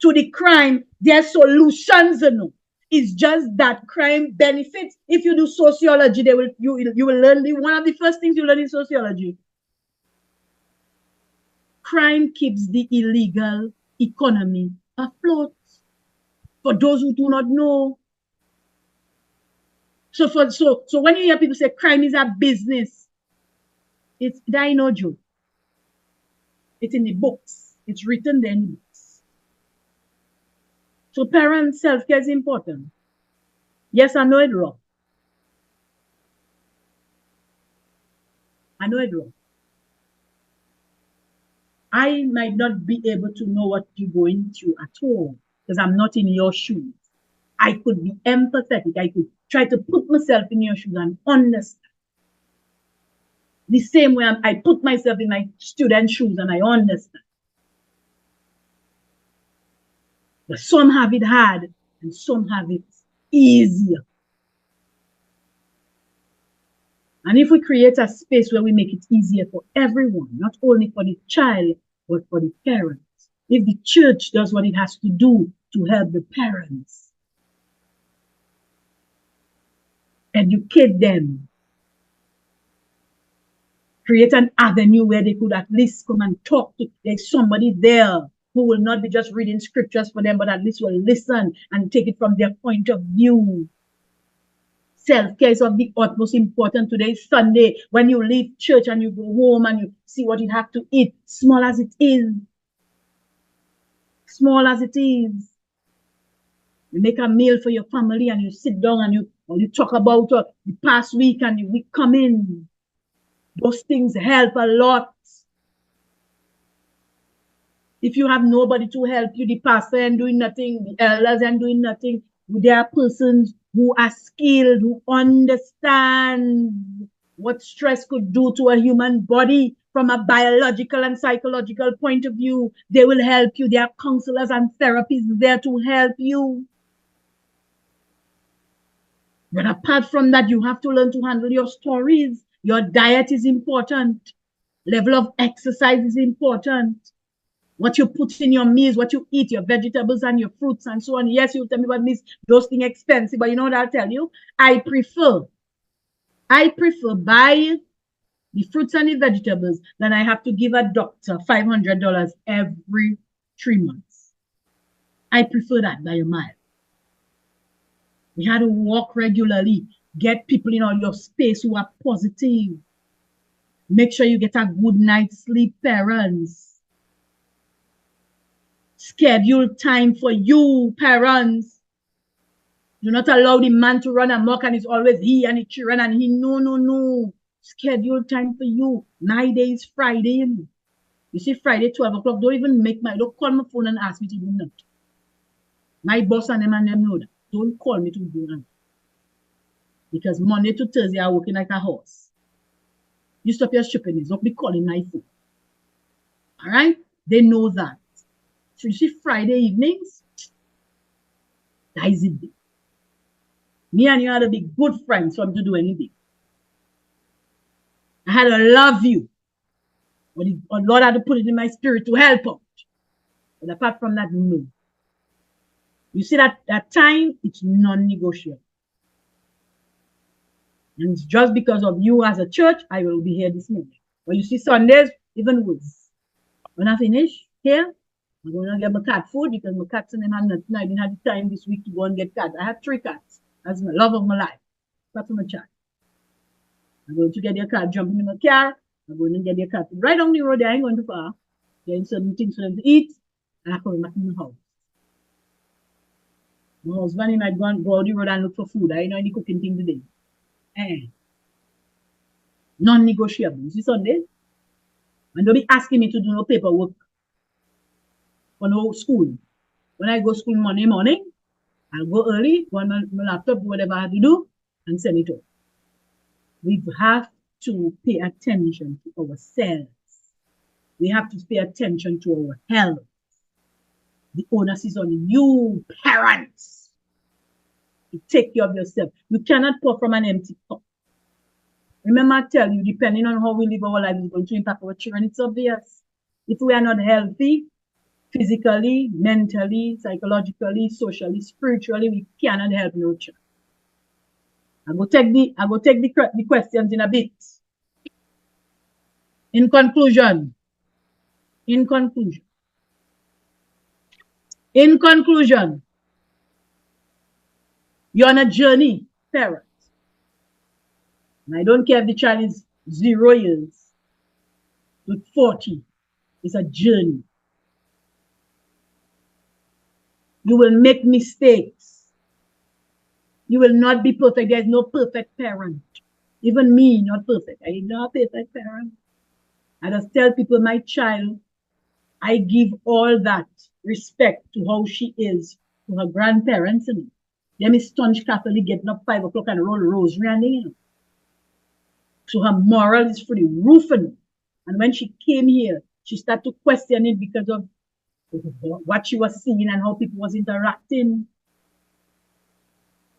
To the crime, there's solutions, you know. It's just that crime benefits. If you do sociology, you will learn one of the first things you learn in sociology. Crime keeps the illegal economy afloat. For those who do not know. So when you hear people say crime is a business, it's no joke. It's in the books. It's written there in the books. So parent self-care is important. Yes, I know it's wrong. I know it's wrong. I might not be able to know what you're going through at all because I'm not in your shoes. I could be empathetic. I could try to put myself in your shoes and understand. The same way I put myself in my student's shoes and I understand. But some have it hard and some have it easier. And if we create a space where we make it easier for everyone, not only for the child, but for the parents, if the church does what it has to do to help the parents, educate them, create an avenue where they could at least come and talk to, there's somebody there who will not be just reading scriptures for them, but at least will listen and take it from their point of view. Self-care is of the utmost importance. Today is Sunday. When you leave church and you go home and you see what you have to eat, small as it is. Small as it is. You make a meal for your family and you sit down and you talk about the past week and the week coming. Those things help a lot. If you have nobody to help you, the pastor ain't doing nothing, the elders ain't doing nothing. There are persons who are skilled, who understand what stress could do to a human body from a biological and psychological point of view. They will help you. There are counselors and therapists there to help you. But apart from that, you have to learn to handle your stories. Your diet is important. Level of exercise is important. What you put in your meals, what you eat, your vegetables and your fruits and so on. Yes, you tell me about this, those things expensive, but you know what I'll tell you? I prefer buy the fruits and the vegetables than I have to give a doctor $500 every 3 months. I prefer that by a mile. We had to walk regularly, get people in your space who are positive. Make sure you get a good night's sleep, parents. Schedule time for you, parents. Do not allow the man to run amok and it's always he and the children and he. No. Schedule time for you. My day is Friday. You see, Friday, 12 o'clock, don't call my phone and ask me to do nothing. My boss and them know that. Don't call me to do nothing. Because Monday to Thursday, I'm working like a horse. You stop your stupidness. Don't be calling my phone. All right? They know that. So you see, Friday evenings, that is it. Me and you had to be good friends for him to do anything. I had to love you. But Lord had to put it in my spirit to help out. But apart from that, no. You see that time, it's non-negotiable. And it's just because of you as a church, I will be here this morning. But you see, Sundays, even worse. When I finish here, I'm going to get my cat food because my cats and them have nothing. I didn't have the time this week to go and get cats. I have 3 cats. That's my love of my life. That's my child. I'm going to get their cat, jumping in my car. I'm going to get their cat right on the road. I ain't going too far. Getting certain things for them to eat. And I'm coming back in the house. My husband, he might go on the road and look for food. I know any cooking thing today. Non-negotiable. You see Sunday? And don't be asking me to do no paperwork for no school. When I go to school Monday morning, I'll go early, go on my laptop, do whatever I have to do, and send it off. We have to pay attention to ourselves. We have to pay attention to our health. The onus is on you, parents, to take care of yourself. You cannot pour from an empty cup. Remember, I tell you, depending on how we live our life, it's going to impact our children. It's obvious. If we are not healthy, physically, mentally, psychologically, socially, spiritually, we cannot help no child. I go take the questions in a bit. In conclusion, you're on a journey, parents. And I don't care if the child is 0 years to 40. It's a journey. You will make mistakes. You will not be perfect. There's no perfect parent. Even me, not perfect. I am not a perfect parent. I just tell people, my child, I give all that respect to how she is to her grandparents. Them is staunch Catholic, getting up 5 o'clock and roll rosary and you know. So her moral is through the roof. And when she came here, she started to question it because of what she was seeing and how people was interacting.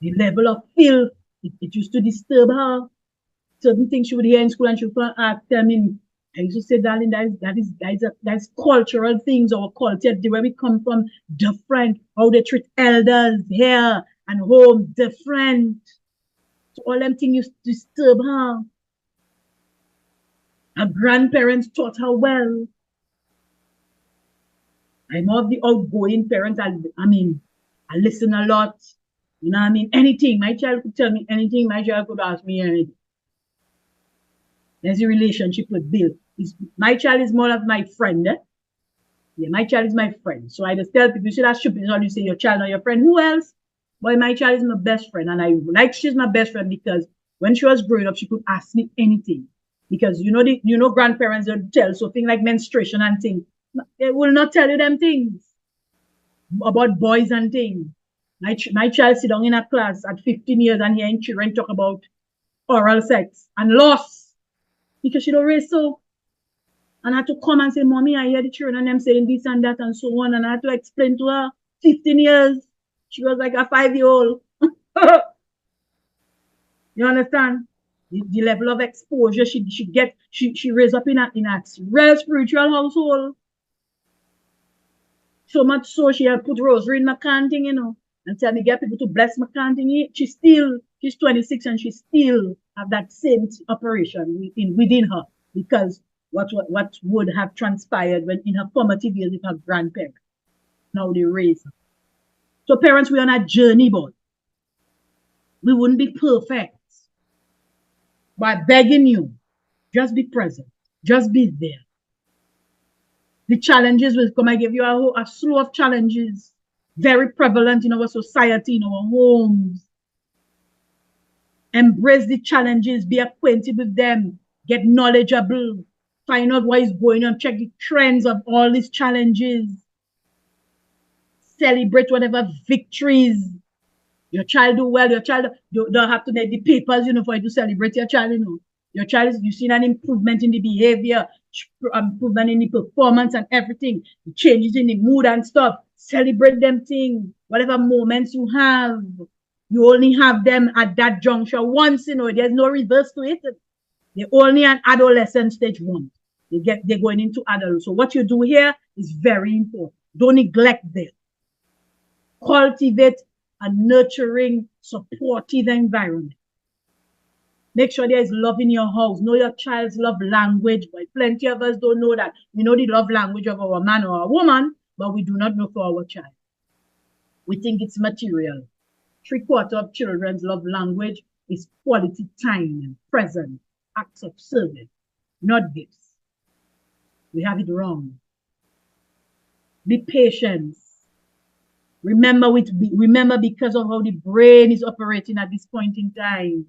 The level of filth, it used to disturb her. Certain things she would hear in school and she would ask them. I used to say, darling, that's cultural things, our culture, where we come from, different. How they treat elders here and home, different. So all them things used to disturb her. Her grandparents taught her well. I'm not the outgoing parent. I listen a lot. You know what I mean? Anything. My child could tell me anything. My child could ask me anything. There's a relationship with Bill. My child is more of my friend. Yeah, my child is my friend. So I just tell people, you see that stupid how you say your child or your friend. Who else? Boy, my child is my best friend. And I like she's my best friend because when she was growing up, she could ask me anything. Because you know grandparents don't tell so things like menstruation and things. They will not tell you them things about boys and things. My child sit down in a class at 15 years and hearing children talk about oral sex and loss because she don't raise so. And I had to come and say, Mommy, I hear the children and them saying this and that and so on. And I had to explain to her 15 years. She was like a 5-year-old. You understand? The level of exposure she raised up in a real spiritual household. So much so she had put rosary in my canting, you know, and tell me get people to bless my canting. She's 26 and she still have that same operation within her because what would have transpired when in her formative years with her grandparents. Now they raise her. So parents, we're on a journey, but we wouldn't be perfect. By begging you, just be present. Just be there. The challenges will come. I give you a slew of challenges, very prevalent in our society, in our homes. Embrace the challenges, be acquainted with them, get knowledgeable, find out what is going on, check the trends of all these challenges, celebrate whatever victories Your child do well, your child don't have to make the papers, for you to celebrate your child, Your child, you've seen an improvement in the behavior, improvement in the performance and everything, changes in the mood and stuff. Celebrate them things, whatever moments you have. You only have them at that juncture once, there's no reverse to it. They're only an adolescent stage 1. They're going into adult. So what you do here is very important. Don't neglect them. Cultivate a nurturing, supportive environment. Make sure there is love in your house. Know your child's love language. But plenty of us don't know that. We know the love language of our man or our woman, but we do not know for our child. We think it's material. 3/4 of children's love language is quality time and presence, acts of service, not gifts. We have it wrong. Be patient. Remember, because of how the brain is operating at this point in time,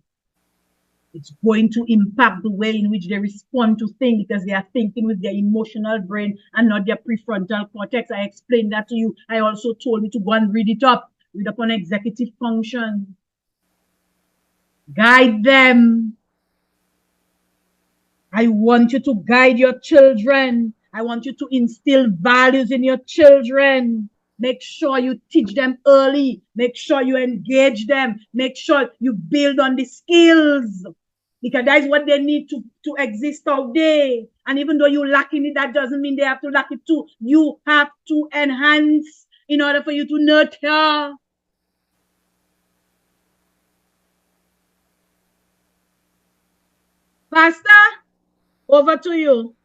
it's going to impact the way in which they respond to things because they are thinking with their emotional brain and not their prefrontal cortex. I explained that to you. I also told you to go and read up on executive function. Guide them. I want you to guide your children. I want you to instill values in your children. Make sure you teach them early. Make sure you engage them. Make sure you build on the skills. Because that is what they need to exist out there. And even though you lack in it, that doesn't mean they have to lack it too. You have to enhance in order for you to nurture. Pastor, over to you.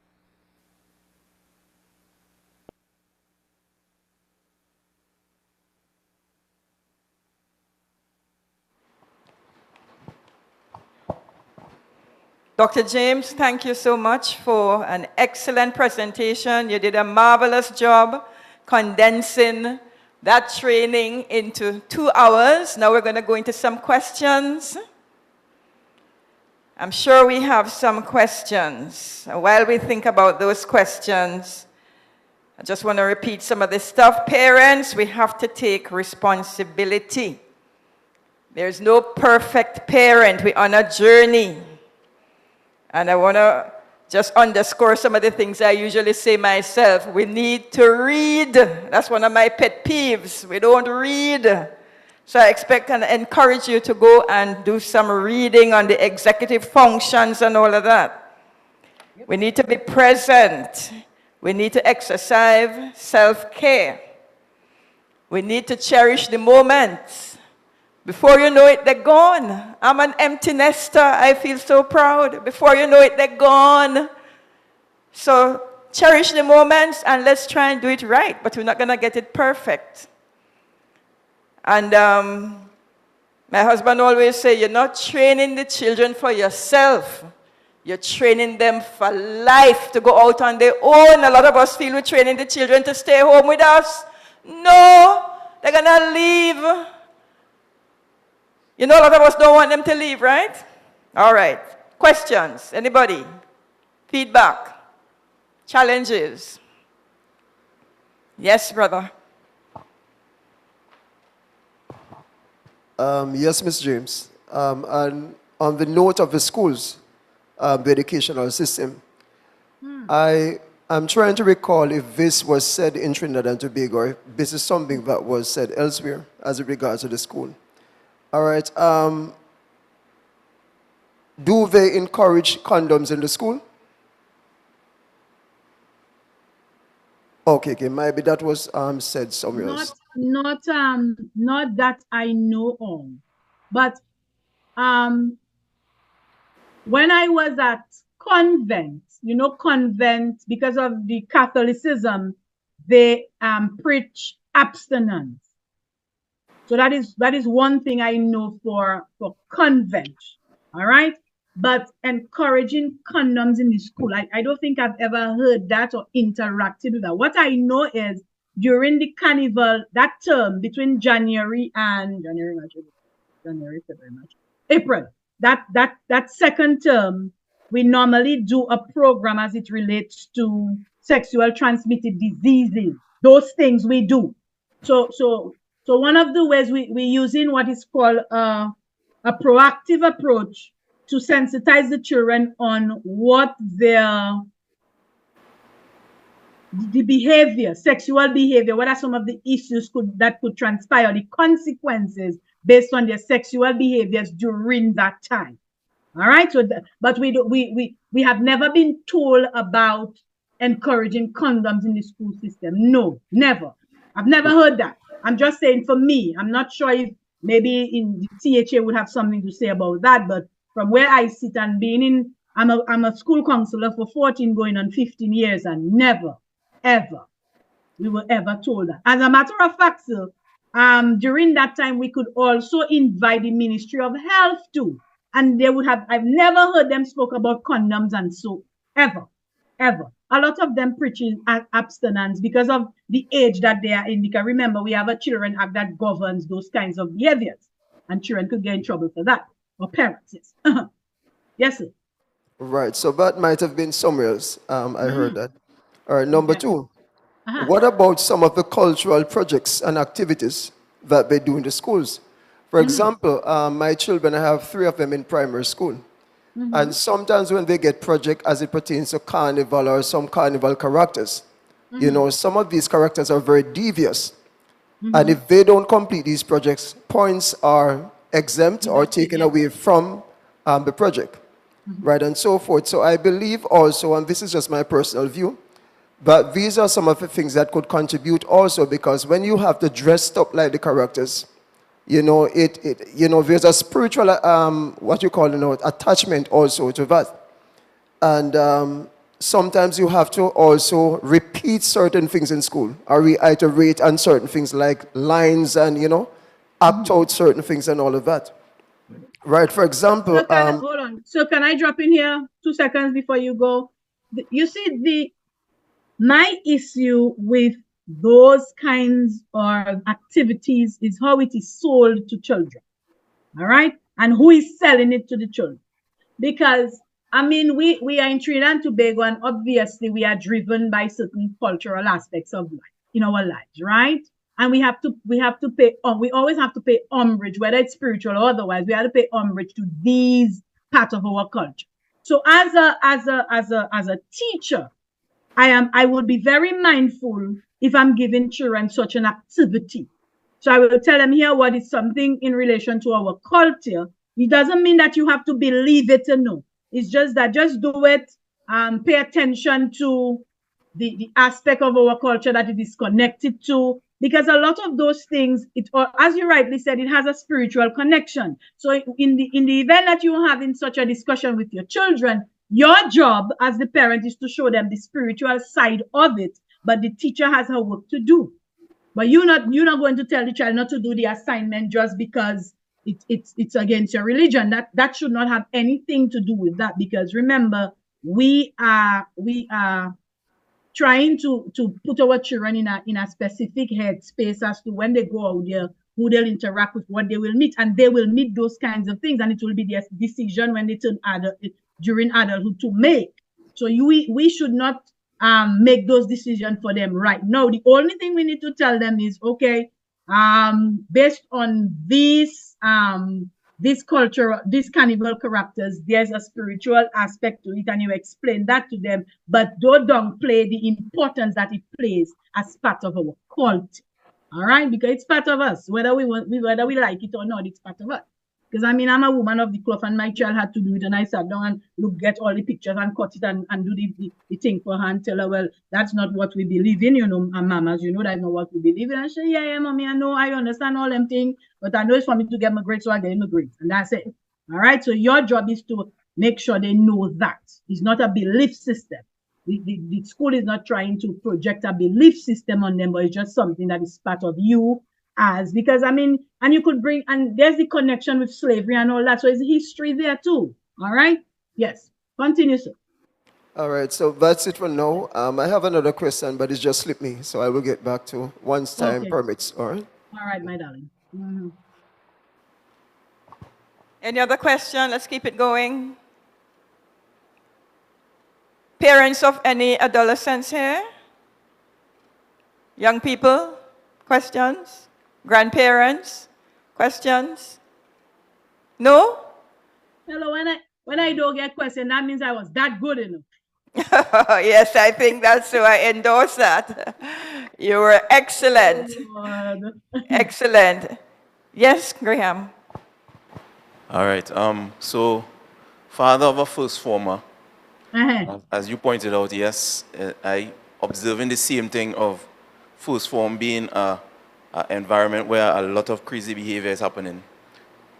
Dr. James, thank you so much for an excellent presentation. You did a marvelous job condensing that training into 2 hours. Now we're going to go into some questions. I'm sure we have some questions. While we think about those questions, I just want to repeat some of this stuff. Parents, we have to take responsibility. There's no perfect parent. We're on a journey. And I want to just underscore some of the things I usually say myself. We need to read. That's one of my pet peeves. We don't read. So I expect and encourage you to go and do some reading on the executive functions and all of that. We need to be present. We need to exercise self-care. We need to cherish the moments. Before you know it, they're gone. I'm an empty nester. I feel so proud. Before you know it, they're gone. So cherish the moments and let's try and do it right, but we're not going to get it perfect. And my husband always say, you're not training the children for yourself. You're training them for life, to go out on their own. A lot of us feel we're training the children to stay home with us. No, they're going to leave. You know, a lot of us don't want them to leave, right? All right. Questions? Anybody? Feedback? Challenges? Yes, brother. Yes, Ms. James. And on the note of the schools, the educational system, I'm trying to recall if this was said in Trinidad and Tobago, or if this is something that was said elsewhere as it regards to the school. All right. Do they encourage condoms in the school? Okay, maybe that was said somewhere else. Not that I know of, but when I was at convent, convent, because of the Catholicism, they preach abstinence. So that is one thing I know for convent, all right? But encouraging condoms in the school, I don't think I've ever heard that or interacted with that. What I know is during the carnival, that term between January, February, March, April, that second term, we normally do a program as it relates to sexual transmitted diseases. Those things we do. So So one of the ways we're using what is called a proactive approach to sensitize the children on what the behavior, sexual behavior, what are some of the issues that could transpire, the consequences based on their sexual behaviors during that time. All right. So, but we have never been told about encouraging condoms in the school system. No, never. I've never heard that. I'm just saying for me, I'm not sure if maybe in the THA would have something to say about that, but from where I sit and being in, I'm a school counselor for 14 going on 15 years, and never, ever we were ever told that. As a matter of fact, sir, during that time, we could also invite the Ministry of Health too. And they would have, I've never heard them spoke about condoms and soap, ever, ever. A lot of them preaching abstinence because of the age that they are in. Because remember, we have a Children Act that governs those kinds of behaviors. And children could get in trouble for that. Or parents, yes. Yes, sir. Right, so that might have been somewhere else. I heard that. All right, number Okay. two. What about some of the cultural projects and activities that they do in the schools? For example, my children, I have 3 of them in primary school. And sometimes when they get project as it pertains to carnival or some carnival characters, you know, some of these characters are very devious. And if they don't complete these projects, points are exempt or taken away from the project, right, and so forth. So I believe also, and this is just my personal view, but these are some of the things that could contribute also, because when you have to dress up like the characters, you know, there's a spiritual, what you call, attachment also to that. And sometimes you have to also repeat certain things in school, or reiterate on certain things like lines and, act out certain things and all of that. Right, for example. So hold on. So can I drop in here 2 seconds before you go? You see, my issue with those kinds of activities is how it is sold to children. All right. And who is selling it to the children? Because, I mean, we are in Trinidad and Tobago, and obviously we are driven by certain cultural aspects of life in our lives, right? And we always have to pay homage, whether it's spiritual or otherwise. We have to pay homage to these parts of our culture. So as a teacher, I would be very mindful if I'm giving children such an activity. So I will tell them here what is something in relation to our culture. It doesn't mean that you have to believe it or no. It's just that just do it, pay attention to the aspect of our culture that it is connected to, because a lot of those things, as you rightly said, it has a spiritual connection. So in the event that you're having such a discussion with your children, your job as the parent is to show them the spiritual side of it, but the teacher has her work to do. But you're not going to tell the child not to do the assignment just because it's against your religion. That should not have anything to do with that, because remember, we are trying to put our children in a specific headspace as to when they go out there, who they'll interact with, what they will meet, and they will meet those kinds of things, and it will be their decision when they turn during adulthood to make. So we should not make those decisions for them right now. The only thing we need to tell them is, okay, based on this culture, these carnival characters, there's a spiritual aspect to it, and you explain that to them, but don't downplay the importance that it plays as part of our culture. All right, because it's part of us, whether we like it or not, it's part of us. Because I mean, I'm a woman of the cloth, and my child had to do it, and I sat down and get all the pictures and cut it and do the thing for her and tell her, well, that's not what we believe in, and mamas, that's not what we believe in. And she said, yeah, mommy, I know, I understand all them things, but I know it's for me to get my grades, so I get my grades, and that's it. All right, so your job is to make sure they know that. It's not a belief system. The school is not trying to project a belief system on them, but it's just something that is part of you. Because I mean, and you could bring, and there's the connection with slavery and all that, so it's history there too. All right, yes, continue, sir. All right, so that's it for now. I have another question, but it's just slipped me, so I will get back to once time permits. All right, my darling. Any other question? Let's keep it going. Parents of any adolescents here? Young people? Questions? Grandparents? Questions? No? Hello, when I don't get question, that means I was that good enough. Yes, I think that's so. I endorse that. You were excellent. Lord. Excellent. Yes, Graham. All right. So, father of a first former, Uh-huh. as you pointed out, yes, I observing the same thing of first form being a environment where a lot of crazy behavior is happening.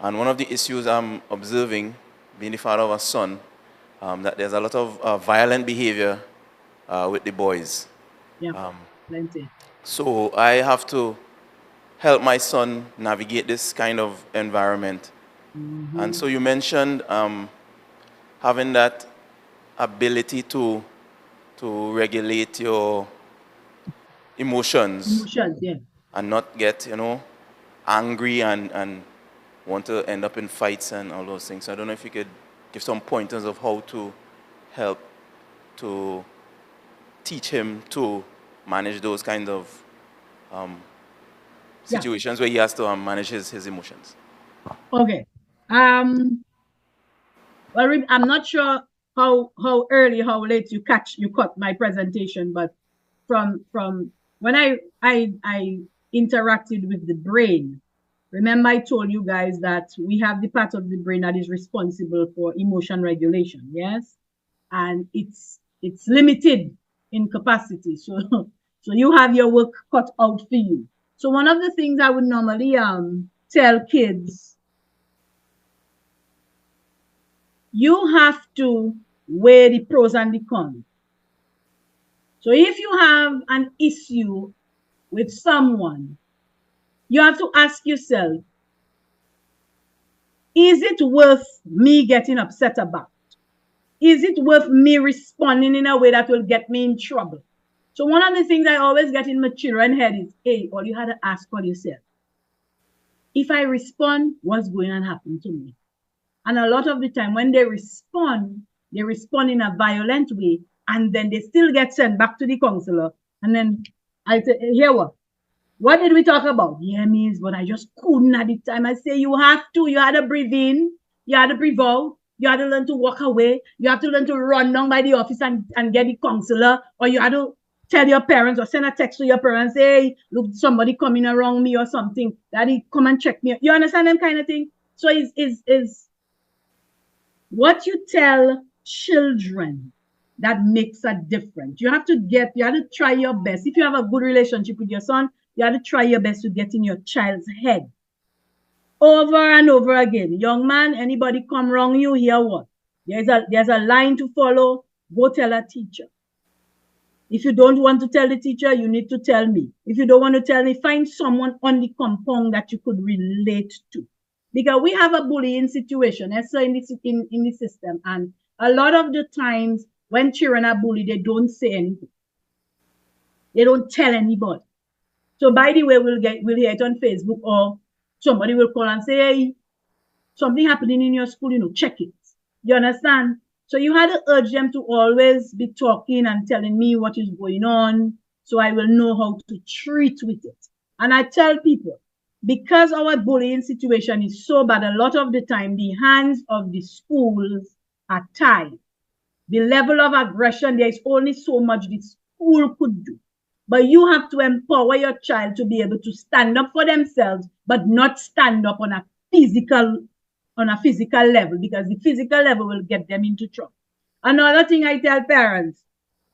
And one of the issues I'm observing, being the father of a son, that there's a lot of violent behavior with the boys. Yeah, plenty. So I have to help my son navigate this kind of environment. And so you mentioned having that ability to regulate your emotions Emotions, yeah. and not get, angry and want to end up in fights and all those things. So I don't know if you could give some pointers of how to help to teach him to manage those kind of situations where he has to manage his emotions. Okay. Well, I'm not sure how early, how late you cut my presentation, but from when I interacted with the brain, remember I told you guys that we have the part of the brain that is responsible for emotion regulation, yes? And it's limited in capacity. So so you have your work cut out for you. So one of the things I would normally tell kids, you have to weigh the pros and the cons. So if you have an issue with someone, you have to ask yourself, is it worth me getting upset about? Is it worth me responding in a way that will get me in trouble? So one of the things I always get in my children's head is, hey, all you had to ask for yourself, if I respond, what's going to happen to me? And a lot of the time when they respond in a violent way, and then they still get sent back to the counselor. And then I say, here what did we talk about? Yeah, miss, but I just couldn't at the time. I say, you had to breathe in, you had to breathe out, you had to learn to walk away, you have to learn to run down by the office and get the counselor, or you had to tell your parents or send a text to your parents, say, hey, look, somebody coming around me or something, daddy, come and check me. You understand them kind of thing? So is what you tell children that makes a difference. You have to try your best. If you have a good relationship with your son, you have to try your best to get in your child's head over and over again. Young man, anybody come wrong you, hear what? There's a line to follow. Go tell a teacher. If you don't want to tell the teacher, you need to tell me. If you don't want to tell me, find someone on the compound that you could relate to. Because we have a bullying situation in the system. And a lot of the times when children are bullied, they don't say anything. They don't tell anybody. So by the way, we'll hear it on Facebook, or somebody will call and say, hey, something happening in your school, check it. You understand? So you had to urge them to always be talking and telling me what is going on, so I will know how to treat with it. And I tell people, because our bullying situation is so bad, a lot of the time the hands of the schools are tied. The level of aggression, there is only so much the school could do. But you have to empower your child to be able to stand up for themselves, but not stand up on a physical level, because the physical level will get them into trouble. Another thing I tell parents,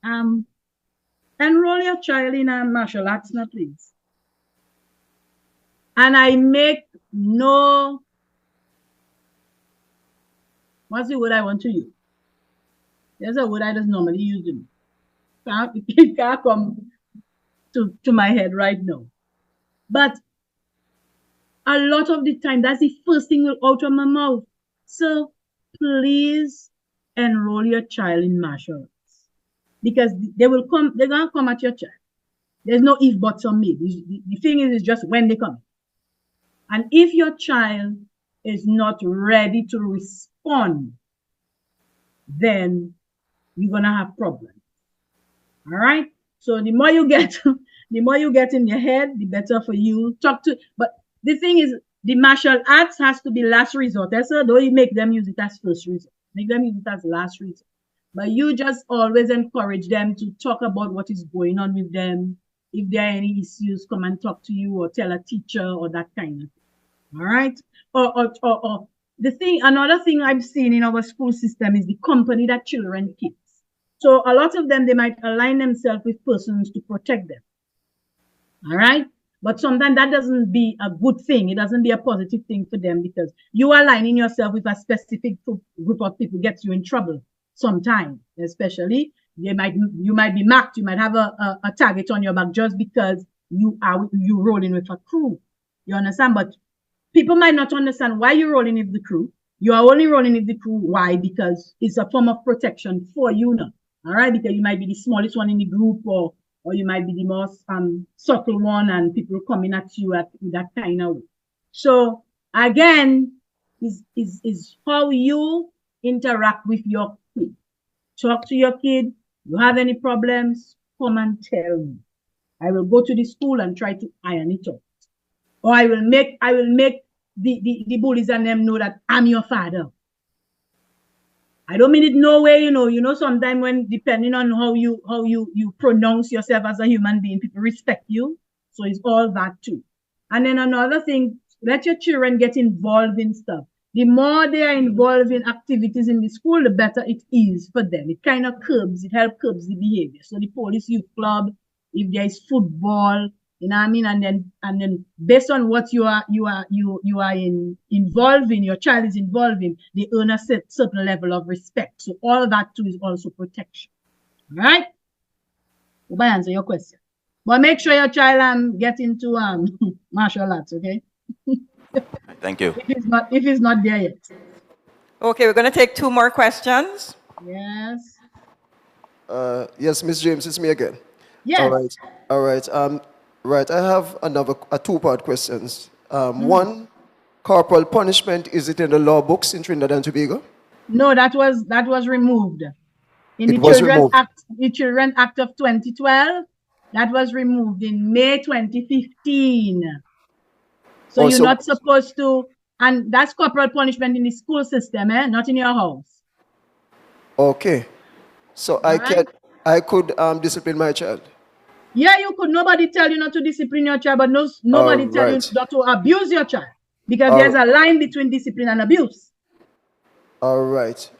enroll your child in a martial arts, now, please. And I make what's the word I want to use? There's a word I just normally use. It can't come to my head right now. But a lot of the time, that's the first thing out of my mouth. So please enroll your child in martial arts, because they're going to come at your child. There's no if, buts, or maybe. The thing is just when they come. And if your child is not ready to respond, then you're going to have problems. All right? So the more you get The more you get in your head, the better for you. But the thing is, the martial arts has to be last resort. So don't you make them use it as first resort. Make them use it as last resort. But you just always encourage them to talk about what is going on with them. If there are any issues, come and talk to you or tell a teacher or that kind of thing. All right? Or another thing I've seen in our school system is the company that children keep. So a lot of them, they might align themselves with persons to protect them. All right? But sometimes that doesn't be a good thing. It doesn't be a positive thing for them because you aligning yourself with a specific group of people gets you in trouble sometimes, especially. You might be marked. You might have a target on your back just because you rolling with a crew. You understand? But people might not understand why you're rolling with the crew. You are only rolling with the crew. Why? Because it's a form of protection for you now. All right? Because you might be the smallest one in the group or you might be the most subtle one and people coming at you in that kind of way. So again, is how you interact with your kid. Talk to your kid. You have any problems, come and tell me. I will go to the school and try to iron it out. Or I will make the bullies and them know that I'm your father. I don't mean it no way, sometimes when depending on how you pronounce yourself as a human being, people respect you. So it's all that too. And then another thing, let your children get involved in stuff. The more they are involved in activities in the school, the better it is for them. It kind of helps curb the behavior. So the police youth club, if there is football, you know what I mean? And then based on what you are involved in, your child is involved in, they earn a certain level of respect. So all of that too is also protection. All right? Hope I answer your question. But make sure your child get into martial arts, okay? Thank you. If it's not there yet. Okay, we're going to take 2 more questions. Yes. Yes, Miss James, it's me again. Yes. All right. Right, I have a 2-part questions. One, corporal punishment, is it in the law books in Trinidad and Tobago? No, that was removed. In It the was Children removed. Act, the Children Act of 2012, that was removed in May 2015. So you're not supposed to, and that's corporal punishment in the school system, not in your house. Okay. So I could discipline my child. Yeah, you could. Nobody tell you not to discipline your child, but nobody tell you not to abuse your child. Because there's a line between discipline and abuse. All right.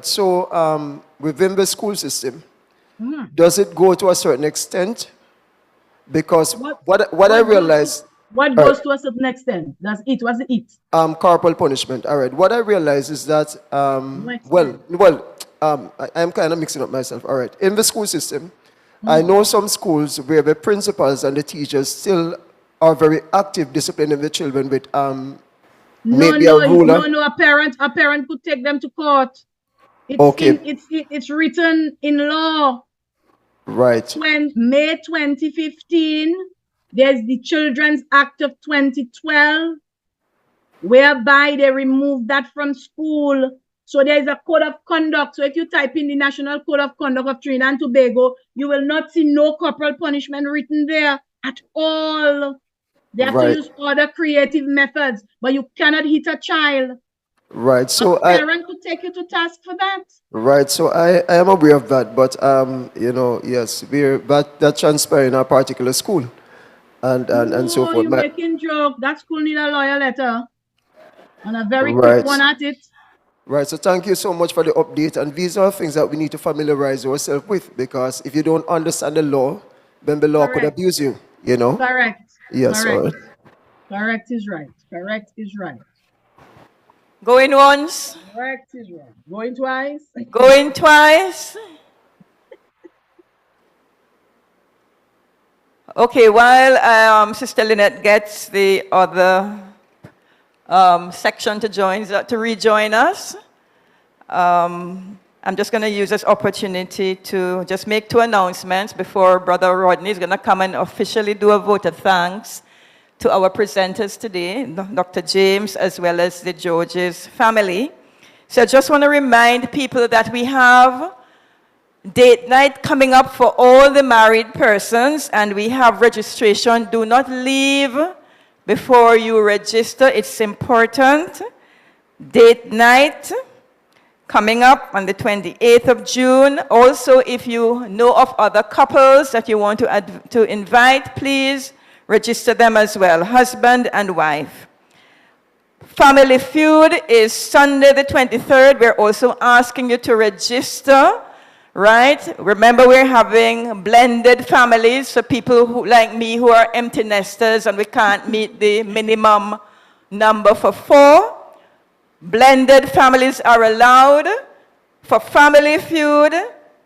So within the school system, does it go to a certain extent? Because what I realized... What goes to a certain extent? What's it? Corporal punishment. All right. What I realized is that, I'm kind of mixing up myself. All right. In the school system, I know some schools where the principals and the teachers still are very active disciplining the children with maybe a ruler. No, a parent could take them to court. It's written in law. Right. When May 2015, there's the Children's Act of 2012, whereby they removed that from school. So there's a code of conduct. So if you type in the National Code of Conduct of Trinidad and Tobago, you will not see no corporal punishment written there at all. They have to use other creative methods, but you cannot hit a child. Right. So a parent could take you to task for that. Right. So I am aware of that, but yes, that transpires in a particular school, and so forth. You're making joke. That school need a lawyer letter, and a very quick one at it. Right, so thank you so much for the update, and these are things that we need to familiarize ourselves with, because if you don't understand the law, then the law could abuse you, Correct. Yes, correct. Correct is right. Correct is right. Going once. Correct is right. Going twice. Going twice. Okay, while Sister Lynette gets the other section to rejoin us. I'm just going to use this opportunity to just make 2 announcements before Brother Rodney is going to come and officially do a vote of thanks to our presenters today, Dr. James, as well as the George's family. So I just want to remind people that we have date night coming up for all the married persons, and we have registration. Do not leave before you register. It's important. Date night coming up on the 28th of June. Also, if you know of other couples that you want to invite, please register them as well, husband and wife. Family Feud is Sunday the 23rd. We're also asking you to register, right? Remember, we're having blended families for people who, like me, who are empty nesters and we can't meet the minimum number for 4. Blended families are allowed. For Family Feud,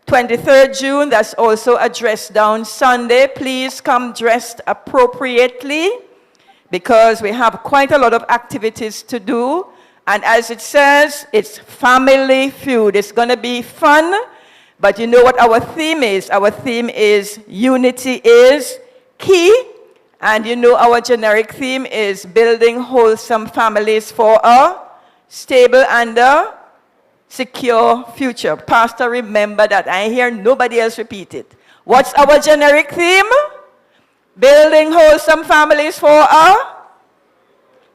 23rd June, that's also a dress down Sunday. Please come dressed appropriately because we have quite a lot of activities to do. And as it says, it's Family Feud. It's going to be fun, but you know what our theme is? Our theme is Unity is Key. And you know our generic theme is building wholesome families for a stable and a secure future. Pastor, remember that. I hear nobody else repeat it. What's our generic theme? Building wholesome families for a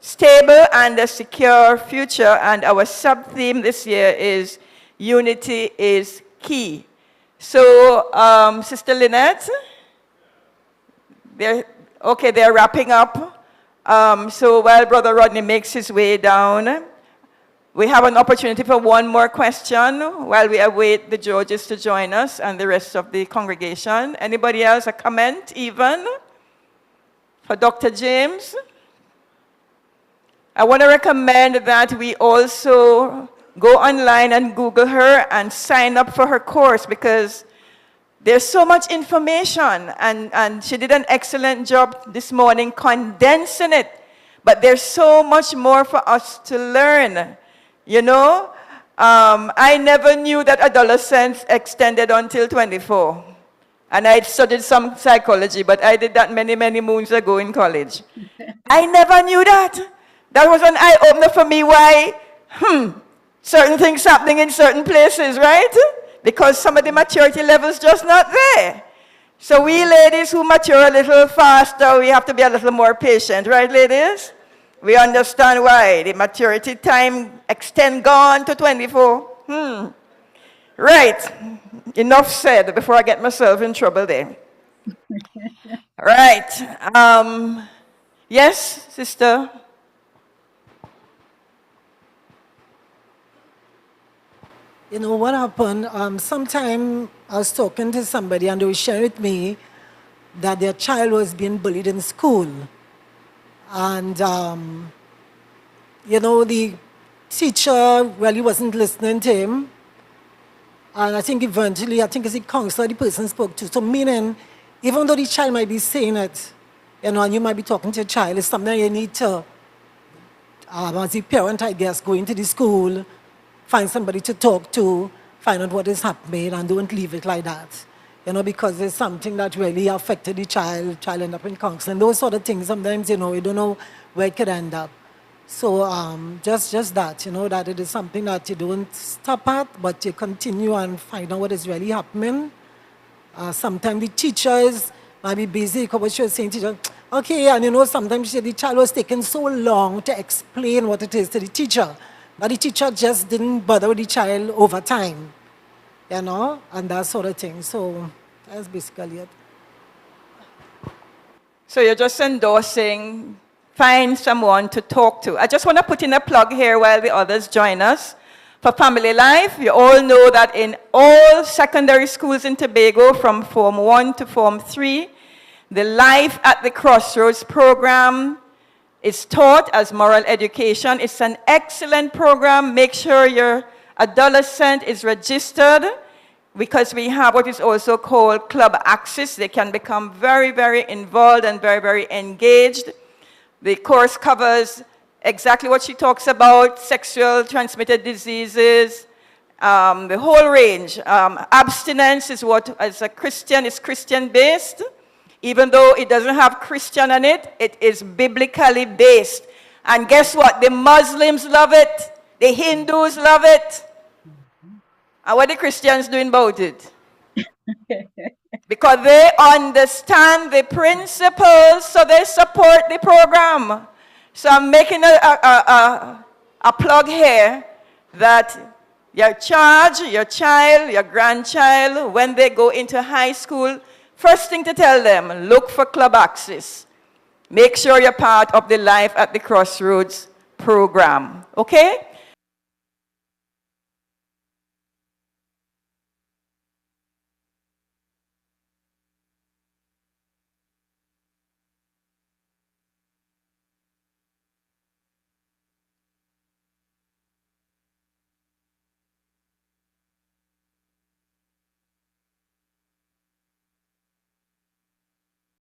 stable and a secure future. And our sub-theme this year is Unity is Key. So, Sister Lynette, they're wrapping up. So while Brother Rodney makes his way down, we have an opportunity for one more question while we await the Georges to join us and the rest of the congregation. Anybody else? A comment even for Dr. James? I want to recommend that we also go online and Google her and sign up for her course because there's so much information and she did an excellent job this morning condensing it. But there's so much more for us to learn. You know, I never knew that adolescence extended until 24. And I studied some psychology, but I did that many, many moons ago in college. I never knew that. That was an eye-opener for me why, certain things happening in certain places, right? Because some of the maturity levels just not there. So we ladies who mature a little faster, we have to be a little more patient, right, ladies? We understand why the maturity time extend gone to 24. Right. Enough said before I get myself in trouble there. Right. Yes, sister. You know what happened? Sometime I was talking to somebody and they were sharing with me that their child was being bullied in school. And, you know, the teacher, well, he wasn't listening to him. And I think eventually, it's the counselor the person spoke to. So meaning, even though the child might be saying it, you know, and you might be talking to your child, it's something you need to, as a parent, I guess, go into the school, find somebody to talk to, find out what is happening, and don't leave it like that. You know, because it's something that really affected the child end up in counseling. Those sort of things, sometimes, you know, you don't know where it could end up. So just that, you know, that it is something that you don't stop at, but you continue and find out what is really happening. Sometimes the teachers might be busy, because she was saying, teacher, okay, and you know, sometimes the child was taking so long to explain what it is to the teacher, but the teacher just didn't bother with the child over time. You know, and that sort of thing. So that's basically it. So you're just endorsing, find someone to talk to. I just want to put in a plug here while the others join us. For Family Life, you all know that in all secondary schools in Tobago, from Form 1 to Form 3, the Life at the Crossroads program is taught as moral education. It's an excellent program. Make sure your adolescent is registered because we have what is also called Club Access. They can become very, very involved and very, very engaged. The course covers exactly what she talks about, sexual transmitted diseases, the whole range. Abstinence is what, as a Christian, is Christian-based. Even though it doesn't have Christian in it, it is biblically based. And guess what? The Muslims love it. The Hindus love it. And what are the Christians doing about it? Because they understand the principles, so they support the program. So I'm making a plug here that your child, your grandchild, when they go into high school, first thing to tell them, look for club access. Make sure you're part of the Life at the Crossroads program, okay?